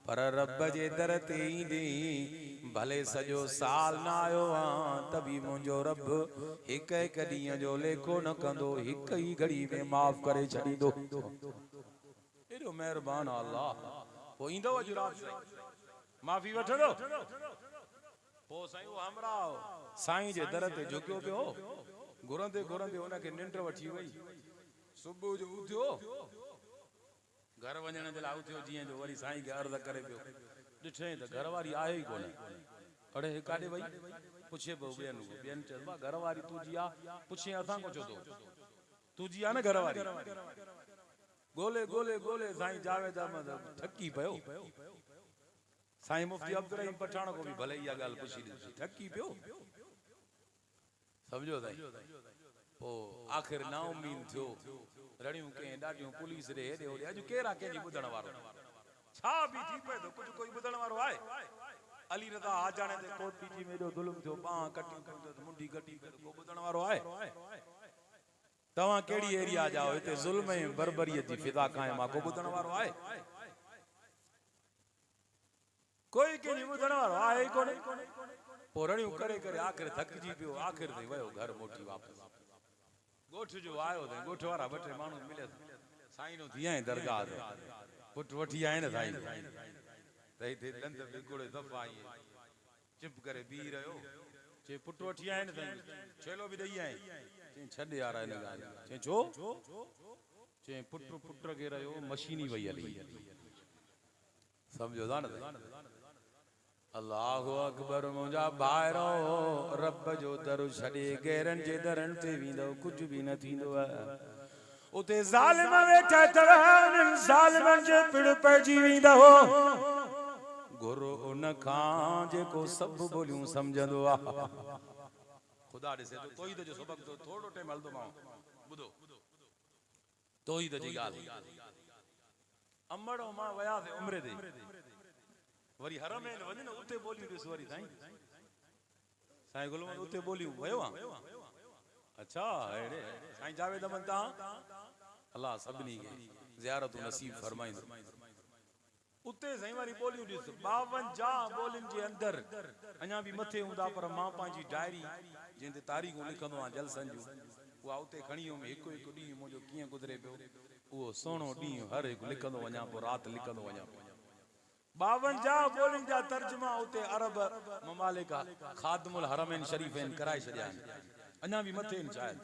पर रब जे दर ते ईंदे भले सजो साल न आयो आ तभी मुंहिंजो रब हिक हिक ॾींहं जो लेखो न कंदो हिक ही घड़ी में माफ़ करे छॾींदो एॾो महिरबान अल्लाह पोइ ईंदो अॼु राति माफ़ी वठंदो पोइ साईं वो हमरा साईं जे दर ते झुकियो पियो घुरंदे घुरंदे उनखे निंड वठी वई सुबुह जो उथियो घर वञण जे लाइ उथियो जीअं जो वरी साईं खे अर्ज़ करे पियो ॾिठई त घरवारी आहे ई कोन अड़े हे काॾे वई पुछे पियो ॿियनि चयो भाउ घरवारी तुंहिंजी आहे पुछे असां को छो थो तुंहिंजी आहे न घरवारी ॻोल्हे ॻोल्हे ॻोल्हे साईं जावेद अहमद थकी पियो साईं मुफ्ती अब्दुल रहीम पठाण को भी भले इहा ॻाल्हि पुछी ॾिसी थकी पियो सम्झो साईं पोइ आख़िर ना उमीद थियो रड़ियूं कंहिं ॾाढियूं पुलिस ॾे हेॾे होॾे अॼु केरु आहे कंहिंजी ॿुधण वारो छा बि थी पए थो कुझु कोई ॿुधण वारो आहे अली रज़ा हाजाणे ते कोट पीजी में एॾो ज़ुल्म थियो बांह कटी मुंडी कटी को ॿुधण वारो आहे तव्हां कहिड़ी एरिया जा हो हिते ज़ुल्म ऐं बर्बरीअ जी फिदा क़ाइम आहे को ॿुधण वारो आहे कोई कंहिंजी ॿुधण वारो आहे ई कोन्हे पोइ रड़ियूं करे करे आख़िर थकिजी पियो आख़िर ते वियो घर मोटी वापसि ॻोठ जो आयो अथई ॻोठ वारा ॿ टे माण्हू मिलिया साईं नो थी आहीं दरगाह ते पुट वठी आए न साईं त हिते दंद बिगुड़े दफ़ा आई चुप करे बीह रहियो चई पुट वठी आए न साईं छेलो बि ॾेई आए चई छॾ यार हिन ॻाल्हि चई छो चई पुट खे रहियो मशीनी वई हली सम्झो था न अल्लाह अकबर मुंहिंजा भाइरो रब जो दर छॾे गैरनि जे दरनि ते वेंदो कुझु बि न थींदो आहे उते ज़ालिम वेठा अथव उन्हनि ज़ालिमनि जे पिड़ पइजी वेंदो घुरो उन खां जेको सभु ॿोलियूं सम्झंदो आहे ख़ुदा ॾिसे तो तौहीद जो सबक़ तो थोरो टाइम हलंदो मां ॿुधो तौहीद जी ॻाल्हि अमड़ मां वियासीं उम्रे ते वरी हर में वञ न उते ॿोलियूं ॾिस वरी साईं गुलमन उते ॿोलियूं वियो आहे अच्छा अहिड़े साईं जावेद अहमद तव्हां अल्लाह सभिनी खे ज़ियारत नसीब फरमाईंदो उते साईं वारी ॿोलियूं ॾिस 52 ॿोलियुनि जे अंदरि अञा बि मथे हूंदा पर मां पंहिंजी डायरी जंहिं ते तारीख़ूं लिखंदो आहियां जलसनि जूं उहा उते खणी वियुमि हिकु हिकु ॾींहुं मुंहिंजो कीअं गुज़रे पियो उहो सुहिणो ॾींहुं हर हिकु लिखंदो वञा पोइ राति लिखंदो वञा 52 ॿोलियुनि जा तर्जुमा उते अरब ममालिक खादमुल हरमैन शरीफ़ैन कराए छॾिया आहिनि अञा बि मथे आहिनि शायदि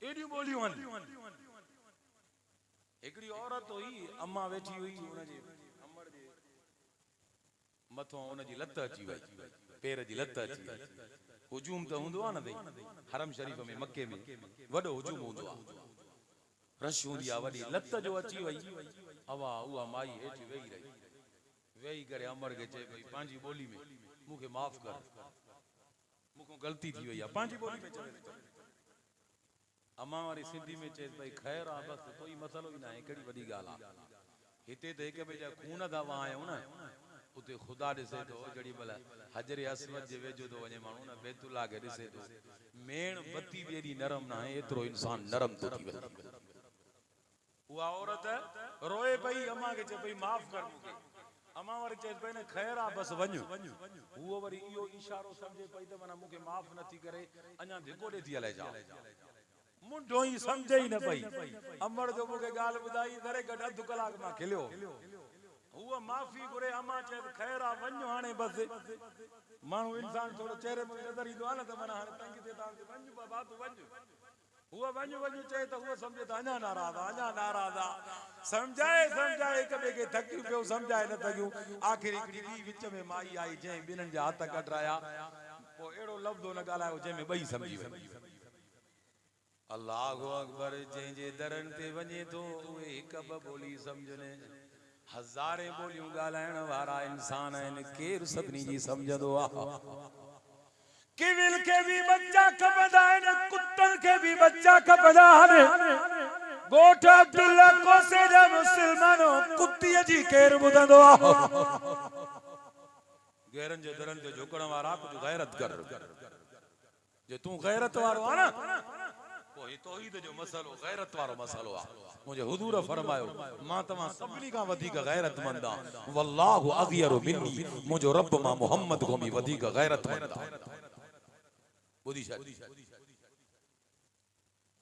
एॾियूं ॿोलियूं आहिनि हिकिड़ी औरत हुई अम्मा वेठी हुई उनजे अमड़ जे मथों उनजी लत अची वई पेर जी लत अची वई हुजूम त हूंदो आहे न भई हरम शरीफ़ में मके में वॾो हुजूम हूंदो आहे रश हूंदी आहे वॾी लत जो अची वई हवा उहा माई हेठि वेही रही वेही करे अमड़ खे चए भई पंहिंजी ॿोली में मूंखे माफ़ कर मूंखां ग़लती थी वई आहे पंहिंजी ॿोली में चवे अम्मा वारी सिंधी में चए भई ख़ैर आहे बसि कोई मसइलो ई न आहे कहिड़ी वॾी ॻाल्हि आहे हिते त हिक ॿिए जा खून था वहायूं न उते ख़ुदा ॾिसे थो जॾहिं महिल हजर असवद जे वेझो थो वञे माण्हू न बैतुल्लाह खे ॾिसे थो मेण बत्ती बि एॾी नरम न आहे एतिरो इंसान नरम थो थी वञे उहा औरत रोए पई अम्मा खे चए पई माफ़ कर मूंखे अम्मा वारी चए पई न ख़ैर आहे बसि वञ उहो वरी इहो इशारो सम्झे पई त माना मूंखे माफ़ नथी करे अञा धिको ॾे थी हले जा मुंडो ई सम्झे ई न पई अमड़ जो मूंखे ॻाल्हि ॿुधाई घरे घटि अधु कलाक मां खिलियो उहा माफ़ी घुरे अम्मा चए ख़ैर आहे वञ हाणे बसि माण्हू इंसान थोरो चेहरे में नज़र ईंदो आहे न त माना हाणे तंग थिए तव्हां वञ बाबा तूं वञ उहा वञ चए त उहो सम्झे त अञा नाराज़ आहे सम्झाए हिक ॿिए खे थकियूं पियो सम्झाए न थकियूं आख़िर हिकिड़ी ॿी विच में माई आई जंहिं ॿिन्हिनि जा हथ कटराया पोइ अहिड़ो लफ़्ज़ो न ॻाल्हायो जंहिंमें ॿई सम्झी वई अल्लाहु अकबर जंहिंजे दरनि ते वञे थो उहे हिक ॿ ॿोली सम्झनि हज़ारे ॿोलियूं ॻाल्हाइण वारा इंसान आहिनि केरु सभिनी जी सम्झंदो आहे किविल के भी बच्चा खपंदा आहिनि कुतनि खे भी बच्चा खपंदा आहिनि गोठ अब्दुल्ला कोसे जा मुस्लमानो कुतीअ जी केरु ॿुधंदो आहे गैरनि जे दरनि ते झुकण वारा कुझु गैरत कर जे तूं गैरत वारो आहे न पोइ तौहीद जो मसलो गैरत वारो मसलो आहे मुंहिंजे हुजूर फरमायो मां तव्हां सभिनी खां वधीक गैरतमंद आहियां वल्लाहु अग़यरु मिन्नी मुंहिंजो रब मां मुहम्मद खां बि वधीक गैरतमंद आहे ॿुधी छा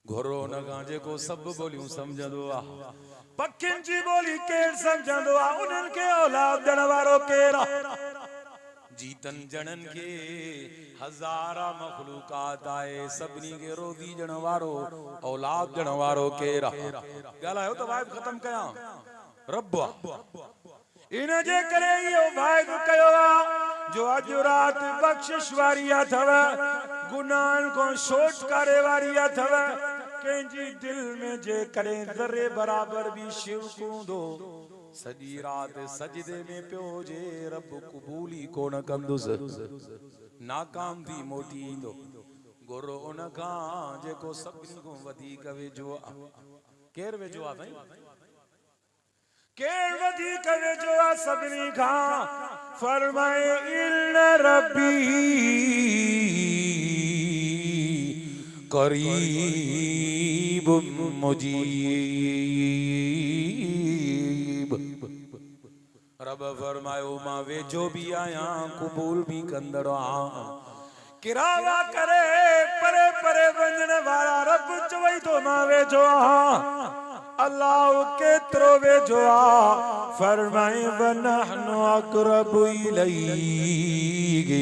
घोरो न खां जेको सभु ॿोलियूं सम्झंदो आहे पखियुनि जी ॿोली केरु सम्झंदो आहे उन्हनि खे औलाद ॾियण वारो केरु आहे जीतन जणन के हजारा मखलूकात आए सभिनी के रोज़ी ॾियण वारो औलाद ॾियण वारो केरु आहे ॻाल्हायो त वाइब ख़तम कयां रब इन जे करे इहो वाइदो कयो आहे जो अॼु राति बख़्शिश वारी अथव गुनाहनि खां छोटकारे वारी अथव कंहिंजी दिल में जे करे ज़रे बराबर भी शिरक हूंदो सॼी राति सजदे में पियो जे रब क़बूल ई कोन कंदुसि नाकाम थी मोटी ईंदो घोरो उन खां जेको सभिनी खां वधीक वेझो आहे केरु वेझो आहे साईं केरु वधीक वेझो आहे सभिनी खां फरमाए इन्न रब्बी करीब मुजीब रब फरमायो मां वेझो भी आहियां क़बूल भी कंदड़ आहियां किरावा करे परे परे वञण वारा रब चवई थो मां वेझो आहियां अल्लाह केतिरो वेझो आहे फरमाए वनहनु अक़रबु इलैहि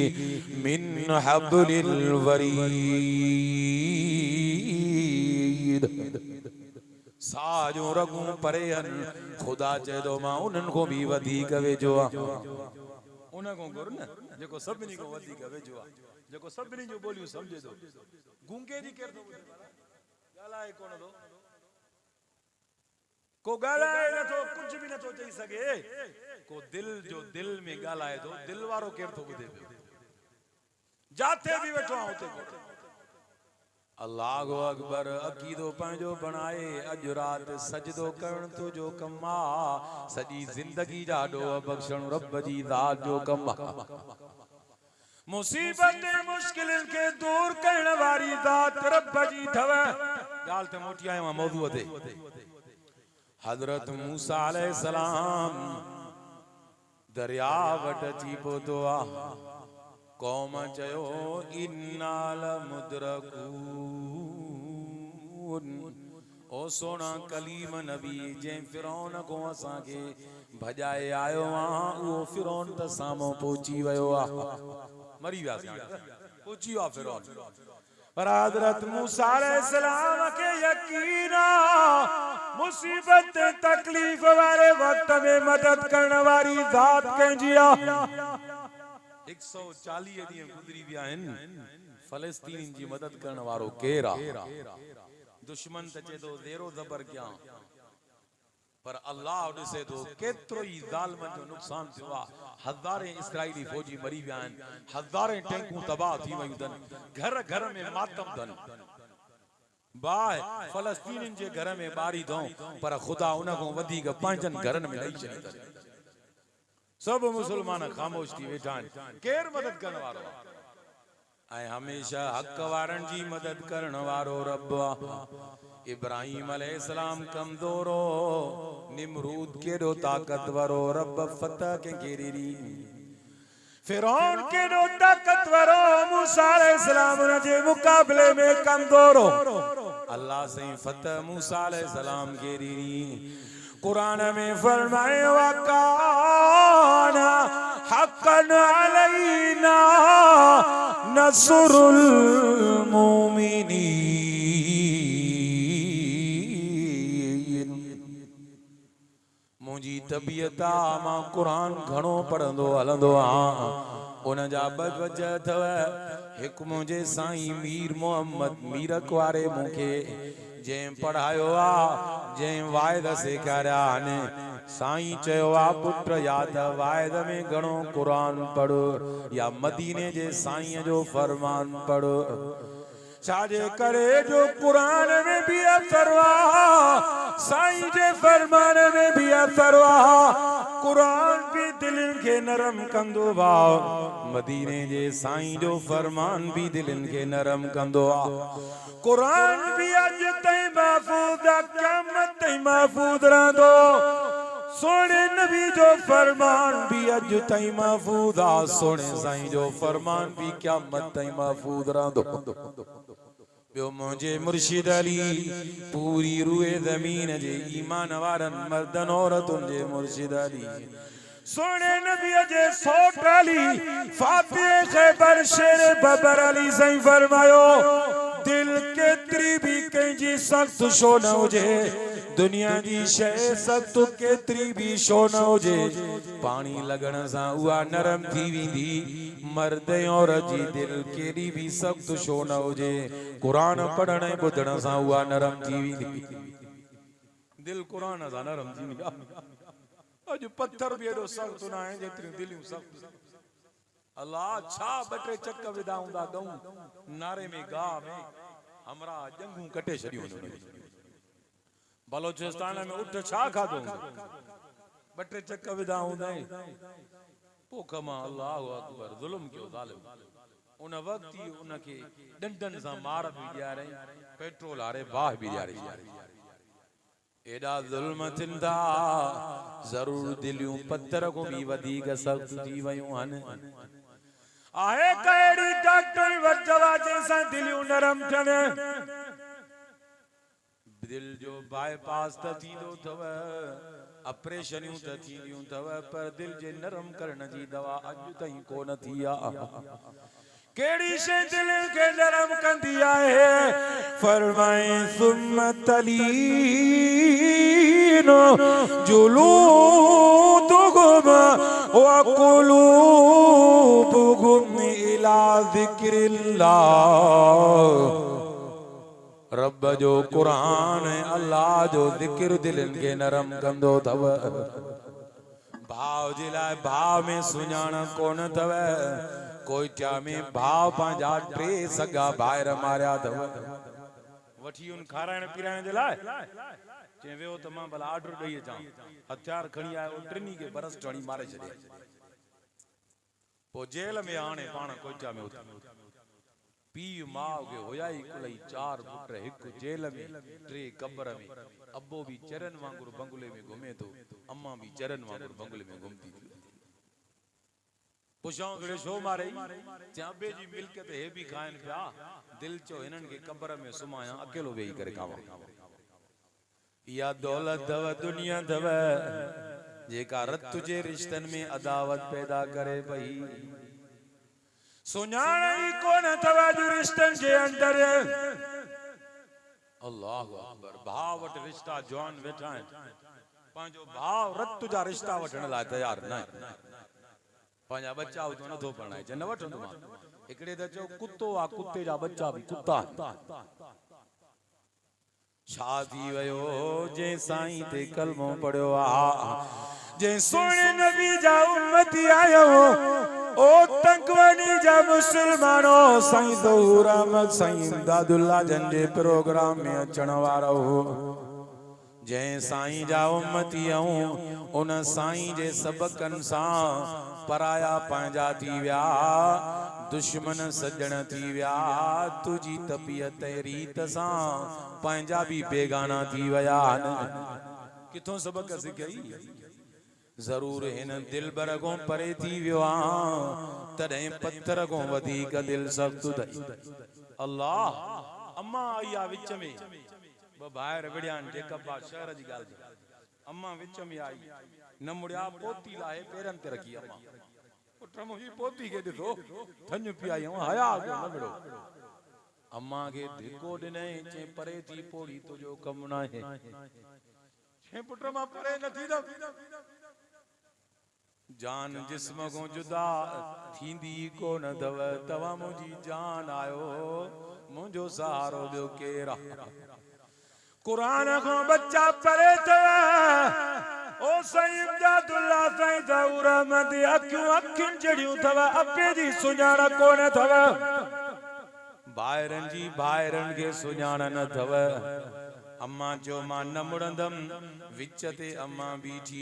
मिन हब्लिल वरीद साजो रगूं परे आहिनि ख़ुदा चए थो मां उन्हनि खां बि वधीक वेझो आहियां उन खां घुर न जेको सभिनी खां वधीक वेझो आहे जेको सभिनी जूं ॿोलियूं सम्झे थो गूंगे जी केरु थो ॿुधे ॻाल्हाए कोन थो को ॻाल्हाए नथो कुझु बि नथो चई सघे को दिल जो दिल में ॻाल्हाए थो दिल वारो केरु थो ॿुधे जाते भी वेठो आहे उते अल्लाहु अकबर अकीदो पंहिंजो बणाए अॼु राति सजदो करण तुंहिंजो कमु आहे सॼी ज़िंदगी जा ॾोह बख़्शण रब जी ज़ात जो कमु आहे मुसीबत मुश्किलनि खे दूर करण वारी ज़ात रब जी अथव ॻाल्हि ते मोटी आयो आहियां मौज़ूअ ते हज़रत मूसा अलैहिस्सलाम दरिया वटि अची पहुतो आहे कौम चयो इन्नाल मुदरकून ओ सोना कलीम नबी जंहिं फिरौन को असांखे भॼाए आयो आहे उहो फिरौन त साम्हूं पहुची वियो आहे मरी वियासीं पहुची वियो आहे फिरौन पर हज़रत मूसा अलैहिस्सलाम के यकीन आहे मुसीबत तकलीफ़ वारे वक्त में मदद करण वारी ज़ात कंहिंजी आहे 140 ॾींहं गुज़री विया आहिनि फ़लस्तीन जी मदद करण वारो केरु आहे दुश्मन त चए थो ज़ेरो ज़बर कयां पर अल्लाह ॾिसे थो केतिरो ई ज़ालिमनि जो नुक़सान थियो आहे हज़ारे इसराइली फौजी मरी विया आहिनि हज़ारे टैंकूं तबाह थी वियूं अथनि घर घर में मातम अथनि बाहि फ़लस्तीनियुनि जे घर में ॿारी अथऊं पर ख़ुदा उन खां वधीक पंहिंजनि घरनि में ॾेई छॾी अथनि सब मुसलमान खामोश थी वेठा आहिनि केरु मदद करण वारो आहे ऐं हमेशह हक़ वारनि जी मदद करण वारो रब आहे इब्राहिम अलैहिस्सलाम कमज़ोर हो निमरूद केॾो ताक़तवर हो रब फतह कंहिंखे ॾिनी फिरौन केॾो ताक़तवर हो मूसा अलैहिस्सलाम उन जे मुक़ाबले में कमज़ोर हो अल्लाह साईं फतह मूसा अलैहिस्सलाम खे ॾिनी कुरान में फरमाए वकाना हक़्क़न अलैना नस्रुल मुमिनीन मुंहिंजी त तबियत आहे मां क़ुरान घणो पढ़ंदो हलंदो आहियां उन जा ॿ वजह अथव हिकु मुंहिंजे साईं मीर मोहम्मद मीरक वारे मूंखे जंहिं पढ़ायो आहे जंहिं वाइद सेखारिया आहिनि साईं चयो आहे पुट या त वाइद में घणो क़ुरान पढ़ या मदीने जे साईं जो फरमान पढ़ छाजे करे जो कुरान में भी असर आहे साईं जे फरमान में भी असर आहे कुरान भी दिलनि खे नरम कंदो भाउ मदीने जे साईं जो फरमान भी दिलनि खे नरम कंदो आहे कुरान भी अॼु ताईं महफूज़ आहे क़यामत ताईं महफूज़ रहंदो सोने नबी जो फरमान भी अॼु ताईं महफूज़ आहे सोने साईं जो फरमान भी क़यामत ताईं महफूज़ रहंदो ॿियो मुंहिंजे मुर्शिद अली पूरी रूए ज़मीन जे ईमान वारनि मर्दनि औरतुनि जे मुर्शिद अली सोने नबी जे सौट अली फातिह ख़ैबर शेर बबर अली साईं फरमायो दिल केतिरी भी कंहिंजी सख्त छो न हुजे दुनिया जी शइ सख्त केतिरी भी छो न हुजे पाणी लॻण सां उहा नरम थी वेंदी मर्द औरत जी दिल केॾी भी सख्त छो न हुजे क़ुरान पढ़ण ऐं ॿुधण सां उहा नरम थी वेंदी दिल क़ुरान सां नरम थी वेंदी अॼु पत्थर भी एॾो सख्त न आहे जेतिरियूं दिलियूं सख्त अल्लाह छा ॿ टे चक विधा हूंदा गऊं नारे में गाह में हमरा जंगूं कटे छॾियूं बलोचिस्तान में उठ छा खाधो ॿ टे चक विधा हूंदा पोख मां अल्लाहु अकबर ज़ुल्म कयो ज़ालिम उन वक्त ही उनखे डंडन सां मार भी ॾियारे पेट्रोल हारे बाह भी ॾियारे एडा ज़ुल्म थिंदा ज़रूर दिलियूं पत्थर को भी वधीक सख्त थी वयूं आहिनि आहे कहिड़ी डॉक्टर वटि दवा जंहिंसां दिलियूं नरम थियनि दिल जो बाईपास त थींदो अथव ऑपरेशनियूं त थींदियूं अथव पर दिल जे नरम करण जी दवा अॼु ताईं कोन थी आहे केड़ी शे दिल के नरम कंदी आहे फरमाए सुम्मत लीनो जुलूदुहुम व कुलूबुहुम इला ज़िक्रिल्लाह रब जो कुरान अल्लाह जो ज़िक्र दिलनि खे नरम कंदो अथव भाव जे लाइ भाव में सुञाण कोन अथव कोइटा में भाव पंहिंजा टे सगा ॿाहिरि मारिया अथव वठी उन खाराइण पीराइण जे लाइ चए वियो त मां भला ऑर्डर ॾेई अचां हथियार खणी आयो टिनी खे बरस टणी मारे छॾे पोइ जेल में हाणे पाण कोइटा में पीउ माउ खे हुया ई कुल ई 4 पुट हिकु जेल में 3 कब्र में अब्बो भी चरन वांगुरु बंगले में घुमे थो अम्मा भी चरन वांगुरु बंगले में घुमती थी पुछां कड़े छो मारे चाबे जी मिल्कियत हे भी खाइन पिया दिल चो हिनन के कब्र में सुमाया अकेलो वेही करे खावा या दौलत दव दुनिया दव जेका रत जे रिश्तन में अदावत पैदा करे पई सुञाण ई कोन अथव रिश्तन जे अंदर अल्लाह अकबर भाव वट रिश्ता जवान वेठा आहिनि पंहिंजो भाव रत जा रिश्ता वठण लाइ तैयार न पंहिंजा बच्चा हुजो नथो पढ़ाए न वठंदो मां हिकिड़े त चयो कुतो आहे कुते जा बच्चा भी कुत्ता छा थी वियो जंहिं साईं ते कलमो पढ़ियो आहे जंहिं सोने नबी जा उम्मती आयो ओ तंगवनी जा मुसलमानो साईं ज़हूर अहमद साईं इमदादुल्लाह जन जे प्रोग्राम में अचण वारो हो जंहिं साईं जा उम्मती आऊं उन साईं जे सबकन सां पराया पंहिंजा थी विया दुश्मन सजण थी विया तुझी तबियत रीत सां पंहिंजा भी बेगाना थी विया किथों सबक सिखई जरूर हिन दिल बर को परे थी वियो तॾहिं पत्थर को वधीक दिल सख्त थई अल्लाह अम्मा आई आ विच में ब ॿाहिरि विड़ियान जेकबा शहर जी ॻाल्हि अम्मा विच में आई न मुड़िया पोती लाहे पेरन ते रखी अम्मा पुट मुंहिंजी पोती खे ॾिठो थञ पी आई हया न मिड़ो अम्मा खे धिको ॾिनई चई परे थी पोड़ी तुंहिंजो कमु न आहे चई पुट मां परे न थींदमि जान जिस्म को जुदा थींदी कोन दव तवा मुझी जान आयो मुझो सहारो ॿियो केर कुरान को बच्चा पढ़े थे ओ साईं इमदादुल्ला साईं ज़हूर अहमद अखियुनि जड़ियूं थव अपे जी सुञाण कोन थव भाइरनि जी भाइरनि खे सुञाण न थव अम्मा जो मां न मुड़ंदम विच ते अम्मा बीठी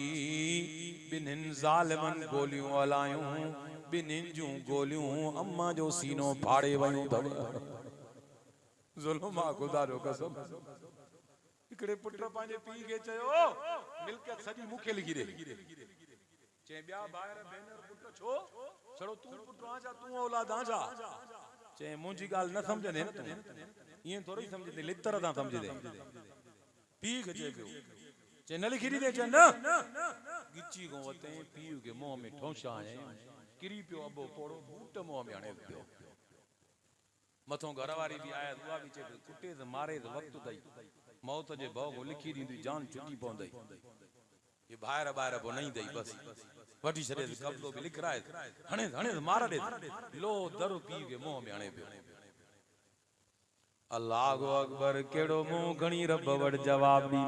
बिन्हिनि ज़ालिमनि गोलियूं हलायूं बिन्हिनि जूं गोलियूं अम्मा जो सीनो फाड़े वयूं थव ज़ुल्म आहे ख़ुदा जो कसम हिकिड़े पुट पंहिंजे पीउ खे चयो मिल्कियत सॼी मूंखे लिखी ॾे चई ॿिया भाइर भेनर पुट छो छड़ो तूं पुट आजा तूं औलाद आजा चई मुंहिंजी ॻाल्हि न सम्झंदे न तूं ईअं थोरी सम्झंदे लितर तां सम्झंदे पीउ खे चए पियो चई न लिखी ॾे चई न गिची को वते पीउ खे मुंहं में ठोंशा किरी पियो अबो पोड़ो बूट मुंहं में हणे पियो मथों घर वारी भी आया दुआ भी चए कुटे त मारे त वक्त तई मौत जे भव को लिखी दी जान छुटी पवंदई ये बाहर बाहर पो नहीं दई बस वठी छड़े कब्जो भी लिख रहा है हणे मार दे लो दरो पी के मुंह में हणे पियो अल्लाह अकबर केड़ो मुंह घणी रब वड जवाब दी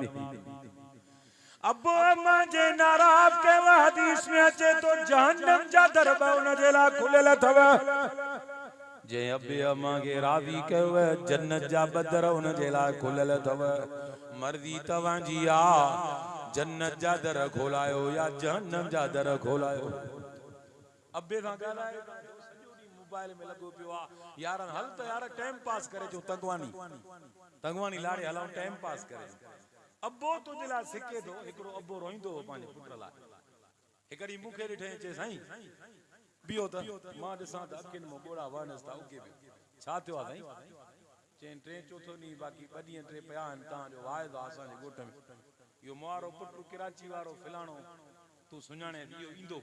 अबो अम्मा जे नाराज के हदीस में अचे तो जहन्नम जा दरबा उन जे ला खुलल थव जे अबे अम्मा के राज़ी कयो जन्नत जा बदर उन जे ला खुलल थव मर्जी तवां जी आ जन्नत जा दर खोलायो या जहन्नम जा दर खोलायो अबे सां ॻाल्हाए सॼो ॾींहुं मोबाइल में लॻो पियो आ यार हल त यार टाइम पास करे जो तंगवानी लाड़े हलाऊं टाइम पास करे अबो तुझे ला सिके थो हिकिड़ो अबो रोईंदो हो पंहिंजे पुट लाइ हिकिड़ी मूंखे ॾिठे चए साईं बियो त मां ॾिसां त अखियुनि मां ॻोड़ा वहनस था उगे पियो छा थियो आहे साईं चईं टे चौथो ॾींहुं बाक़ी ॿ ॾींहं टे पिया आहिनि तव्हांजो वाइदो आहे असांजे ॻोठ में इहो मुआरो पुटु कराची वारो फिलाणो तूं सुञाणे इहो ईंदो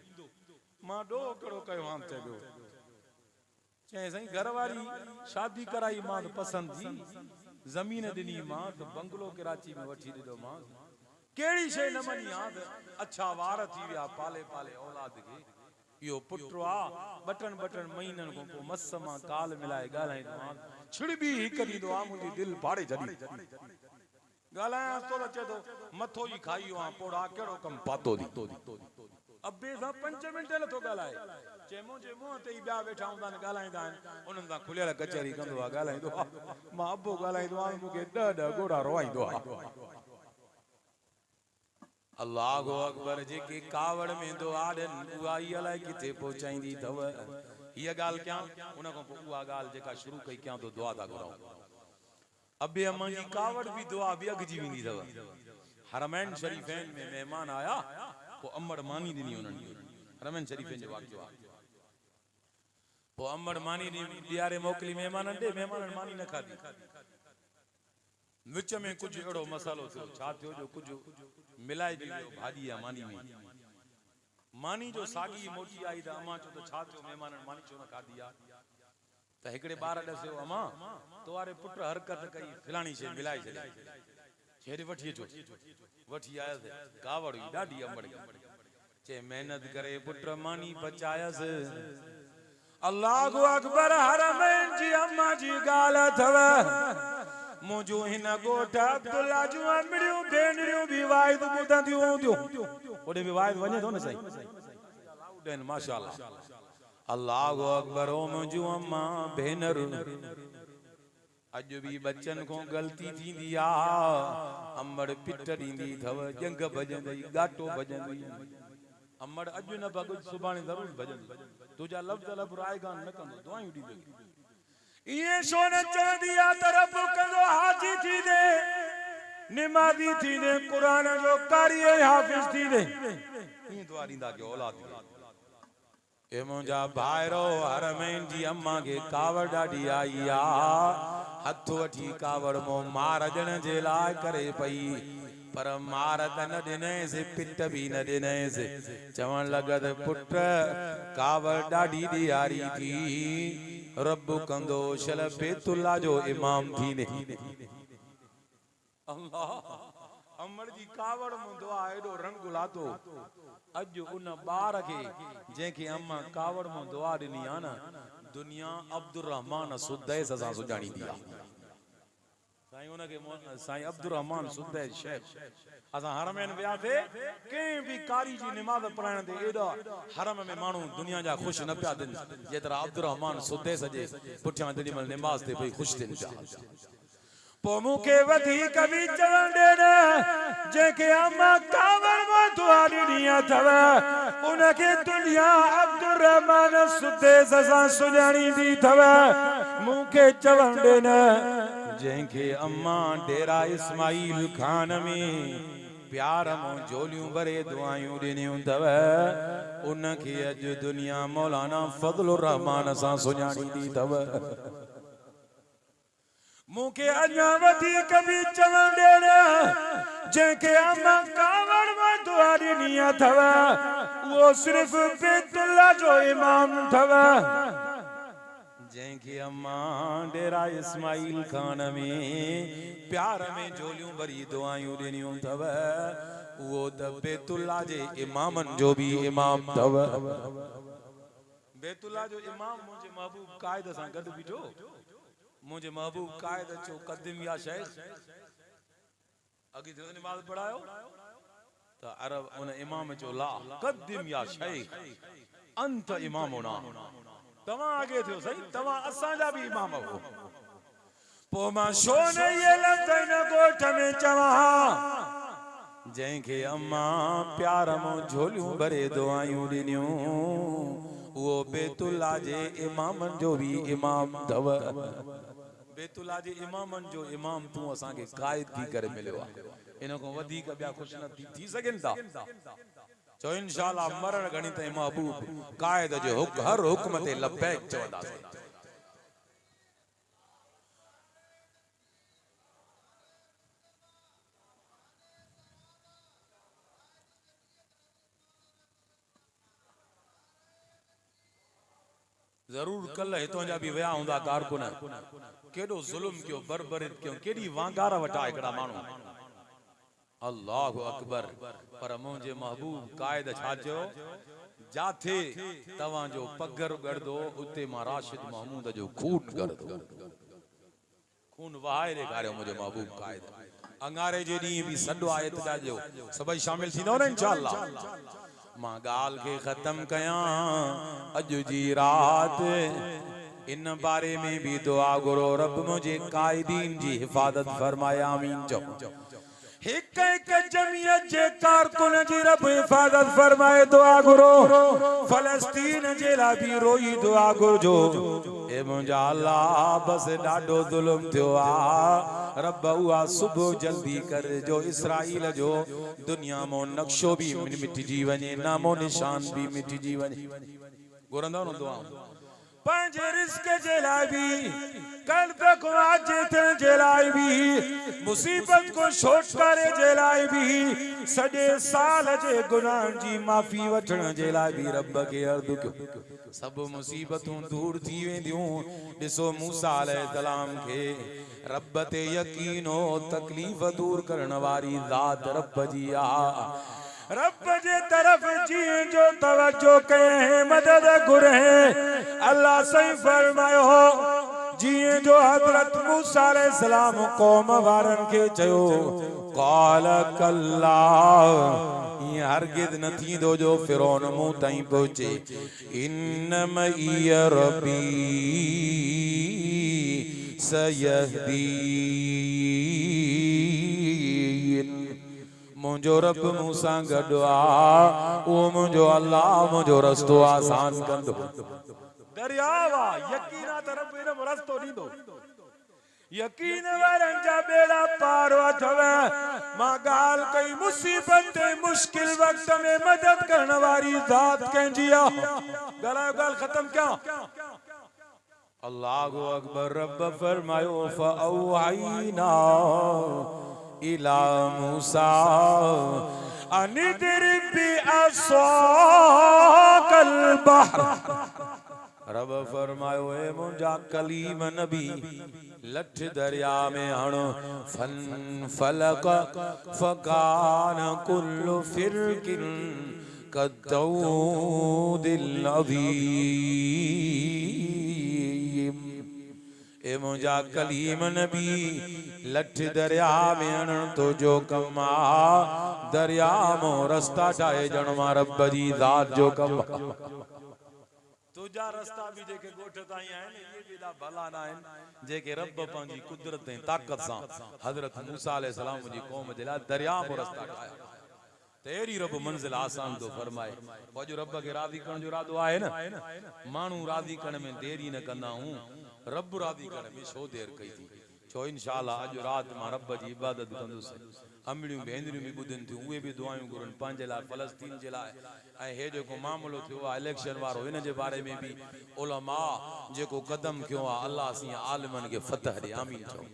मां ॾोह कहिड़ो कयो हां चए पियो चईं साईं घर वारी शादी कराई मां त पसंदि थी ज़मीन ॾिनी मां त बंगलो कराची में वठी ॾिनो मां कहिड़ी शइ न मनी हां त अच्छा वार थी विया पाले पाले औलाद खे यो पुटो आ बटन महीननि खां पोइ मस मां काल मिलाए ॻाल्हाईंदो आहियां छिड़बी हिकु ॾींदो आहे मुंहिंजी दिलि फाड़े छॾी ॻाल्हायां थो अचे थो मथो ई खाई वियो आहे पोड़ा कहिड़ो कमु पातो दी अबे सां 5 मिंट नथो ॻाल्हाए चए मुंहिंजे मुंहं ते ई ॿिया वेठा हूंदा आहिनि ॻाल्हाईंदा आहिनि उन्हनि सां खुलियल कचहरी कंदो आहे ॻाल्हाईंदो आहे मां अबो ॻाल्हाईंदो आहियां मूंखे 10 ॻोड़ा रोवाईंदो आहे अल्लाह अकबर जेके कावड़ में दो आड़न उहा ई अलाए किथे पहुचाईंदी अथव हीअ ॻाल्हि कयां उन खां पोइ उहा ॻाल्हि जेका शुरू कई कयां तो दुआ था घुराऊं अबे अम्मा जी कावड़ भी दुआ भी अॻिजी वेंदी अथव हरमैन शरीफ़ैन में मेहमान आया पोइ अमड़ मानी ॾिनी उन्हनि हरमैन शरीफ़ैन जो वाक़ियो आहे पोइ अमड़ मानी ॾियारे मोकिली महिमाननि ॾे महिमाननि मानी न खाधी विच में कुछ अड़ो मसालो थियो छा थियो जो कुछ मिलाए दी भाजी या मानी में मानी जो सागी मोटी आई त अम्मा चो तो छा थियो मेहमाननि मानी छो न खाधी आ त हिकड़े बार ॾसियो अम्मा तोवारे पुट हरकत कई फिलाणी शइ मिलाए छॾी छेड़ी वठी अचो वठी आयसि कावड़ ॾाढी अमड़ चे मेहनत करे पुट मानी बचायस अल्लाहु अकबर हरमैन जी अम्मा जी ॻाल्हि अथव मुझो हिन गोठ अब्दुल्ला जू अमड़ियूं भेनरियूं भी वाइद ॿुधंदियूं हूंदियूं ओॾे भी वाइद वञे थो न साईं ॾेन माशाअल्लाह अल्लाहु अकबर ओ मुझो अम्मा भेनर अज भी बच्चन को गलती थींदी आ अमड़ पिट ॾींदी अथव जंग भजंदई गाटो भजंदी अमड़ अज न भग सुभाणे ज़रूर भजंदी तुझा लफ़्ज़ लब रायगान न कंदो दुआयूं ॾींदो ये सोने चवंदी आ तरफ कंदो हाजी थी दे निमाज़ी थी दे कुरान जो कारी हाफिज थी दे ई दुआ ॾींदा के औलाद ए मुंहिंजा भाइरो हरमैन जी अम्मा के कावड़ ॾाढी आई आ हथ वठी कावड़ मो मार ॾियण जे लाइ करे पई पर मार त न ॾिनईसि पिट भी न ॾिनईसि चवण लॻत पुट कावड़ ॾाढी ॾियारी थी रब कंदो शल बेतुल्ला जो इमाम थी ने अल्लाह अमर जी कावड़ में दुआ एडो रंग गुलातो अज उन बार के जेके अम्मा कावड़ में दुआ दिनी आ ना दुनिया अब्दुल रहमान सुदैस असा सुजानी दिया साईं उनके साईं अब्दुल रहमान सुदैस शेख असा हरमैन विया थे के भी कारी जी नमाज पढ़ाने ते एडा हरम में मानू दुनिया जा खुश न पिया दिन जेतरा अब्दुल रहमान सुदैस जे पुठियां दिनी मल नमाज ते भई खुश दिन पिया पो मुखे वधी कभी चवण देना जेके अम्मा कावड़ में दुआ ॾिनी अथव उनके दुनिया अब्दुल रहमान सुदैस असां सुञाणी दी थव मुखे चवण देना जेके अम्मा डेरा इस्माइल खान में प्यार मो झोलियूं भरे दुआयूं ॾिनियूं थव उनके अॼु दुनिया मौलाना फज़लुर रहमान असां सुञाणी दी थव मुखे अञा वधीक भी चवण ॾियण जेके अम्मा कावड़ में दुआ ॾिनी अथव उहो सिर्फ़ बैतुल्लाह जो इमाम थव जेके अम्मा डेरा इस्माइल खान में प्यार में झोलियूं भरी दुआयूं ॾिनियूं थव उहो त बैतुल्लाह जे इमामन जो भी इमाम थव बैतुल्लाह जो इमाम मुंहिंजे महबूब कायद सां गॾु बीठो मुझे महबूब कायद चो कदम या शेख अगी तो नमाज पढ़ायो तो अरब उन इमाम चो ला कदम या शेख अंत इमामुना तवा आगे थियो सही तवा असा जा भी इमाम हो पो मां शो ने ये लफ्ज़ न गोठ में चवा जेके अम्मा प्यार मो झोलियूं भरे दुआयूं ॾिनियूं वो बैतुल्लाह जे इमामन जो भी इमाम थव बैतुल्लाह जे इमामन जो इमाम तू असा के कायद थी करे मिलियो आ इन को वधी का बिया खुश न थी सकेन ता चो इंशाअल्लाह मरण घणी ते महबूब कायद जो हर हुक्म ते लबैक चवंदा जरूर कल हितों जा भी वया हुंदा कारकुन केडो जुल्म क्यों बरबरित क्यों केडी वांगार वटा एकड़ा मानू अल्लाहु अकबर पर मुझे महबूब कायद छाजो जाथे तवा जो पगर गड़दो उते मा राशिद महमूद जो खून गड़दो खून वहाए रे गारे मुझे महबूब कायद अंगारे जे दी भी सडो आयत जाजो सभई शामिल थींदो न इंशाअल्लाह मां गाल के खत्म कया अज जी रात इन बारे में भी दुआ करो रब मुझे कायदीन जी हिफाजत फरमाया आमीन जो एक एक जमीयत जे कारकुन जी रब हिफाजत फरमाए दुआ करो फलस्तीन जे ला भी रोई दुआ करो जो ए मुंजा अल्लाह बस डाडो जुल्म थियो आ रब हुआ सुबह जल्दी कर जो इसराइल जो दुनिया मो नक्शो भी मिटजी वने नामो निशान भी मिटजी वने गोरंदा न दुआ पंज रिस्क जे लाई भी कल तक आज जे लाई भी मुसीबत को छुटकारे जे लाई भी सजे साल जे गुनाह जी माफी वठण जे लाई भी रब के अर्ज कयो सब मुसीबतों दूर थी वेंदियूं दिसो मूसा अलैहिस्सलाम के रब ते यकीन हो तकलीफ दूर करण वाली जात रब जी आ रब जे तरफ जी जो तवज्जो कहे मदद गुरे अल्लाह सही फरमायो जी जो हजरत मूसा अलैहिस्सलाम कौम वारन के चयो काल कल्ला ये हरगिज न थींदो जो फिरौन मुंह ताईं पहुचे इन्नमा इया रब्बी सयहदी मुझो रब मूसा गॾु आ ओ मुझो अल्लाह मुझो रस्तो आसान कंदो दरियावा यकीना तरफ इन रस्तो दींदो यकीन वारन जा बेड़ा पार अथव मां गाल कई मुसीबत मुश्किल वक्त में मदद करने वाली जात कंजी आ गल खत्म क्या अल्लाहु अकबर रब फरमायो फअवहैना इला मूसा अनिद्रिब बिअसाकल बहर रब फरमायो ए मुंजा कलीम नबी लठ दरिया में हण फन फलक फकान कुल्लु फिरकिन कद्दौदिल अज़ीम। ए मुंजा कलीम नबी लठ दरिया में हण तो जो कमा दरिया मो रस्ता ठाए जणमा रब जी ज़ात जो कम तुझा रस्ता भी जेके गोठ ताई आहिनि ये भी दा भला ना आहिनि जेके रब पंहिंजी कुदरत ऐं ताक़त सां हज़रत मूसा अलैहि सलाम जी क़ौम जे लाइ दरिया मो रस्ता ठाहिया तेरी रब मंजिल आसान तो फरमाए जो रब के राज़ी करण जो इरादो आहे न माण्हू राज़ी करण में देरी न कंदा हूं रब राज़ी करण में छो देर कई थी छो इंशाअल्लाह अॼु राति मां रब जी इबादत कंदुसि अमड़ियूं भेनरियूं भी ॿुधनि थियूं उहे भी दुआयूं घुरनि पंहिंजे लाइ फ़लस्तीन जे लाइ ऐं हे जेको मामलो थियो आहे इलेक्शन वारो हिन जे बारे में भी उलमा जेको कदम कयो आहे अल्लाह सिंह आलिमनि खे फतह ॾे आमीन चओ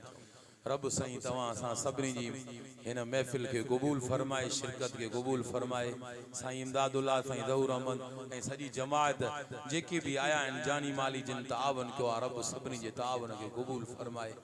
रब साईं तव्हां असां सभिनी जी हिन महफ़िल खे क़बूल फरमाए शिरकत के कबूल फरमाए साईं इमदादुल्लाह साईं ज़हूर अहमद ऐं सॼी जमात जेके भी आया आहिनि जानी माली जिन तावन कयो आहे रब सभिनी जे तावन खे क़बूल फरमाए।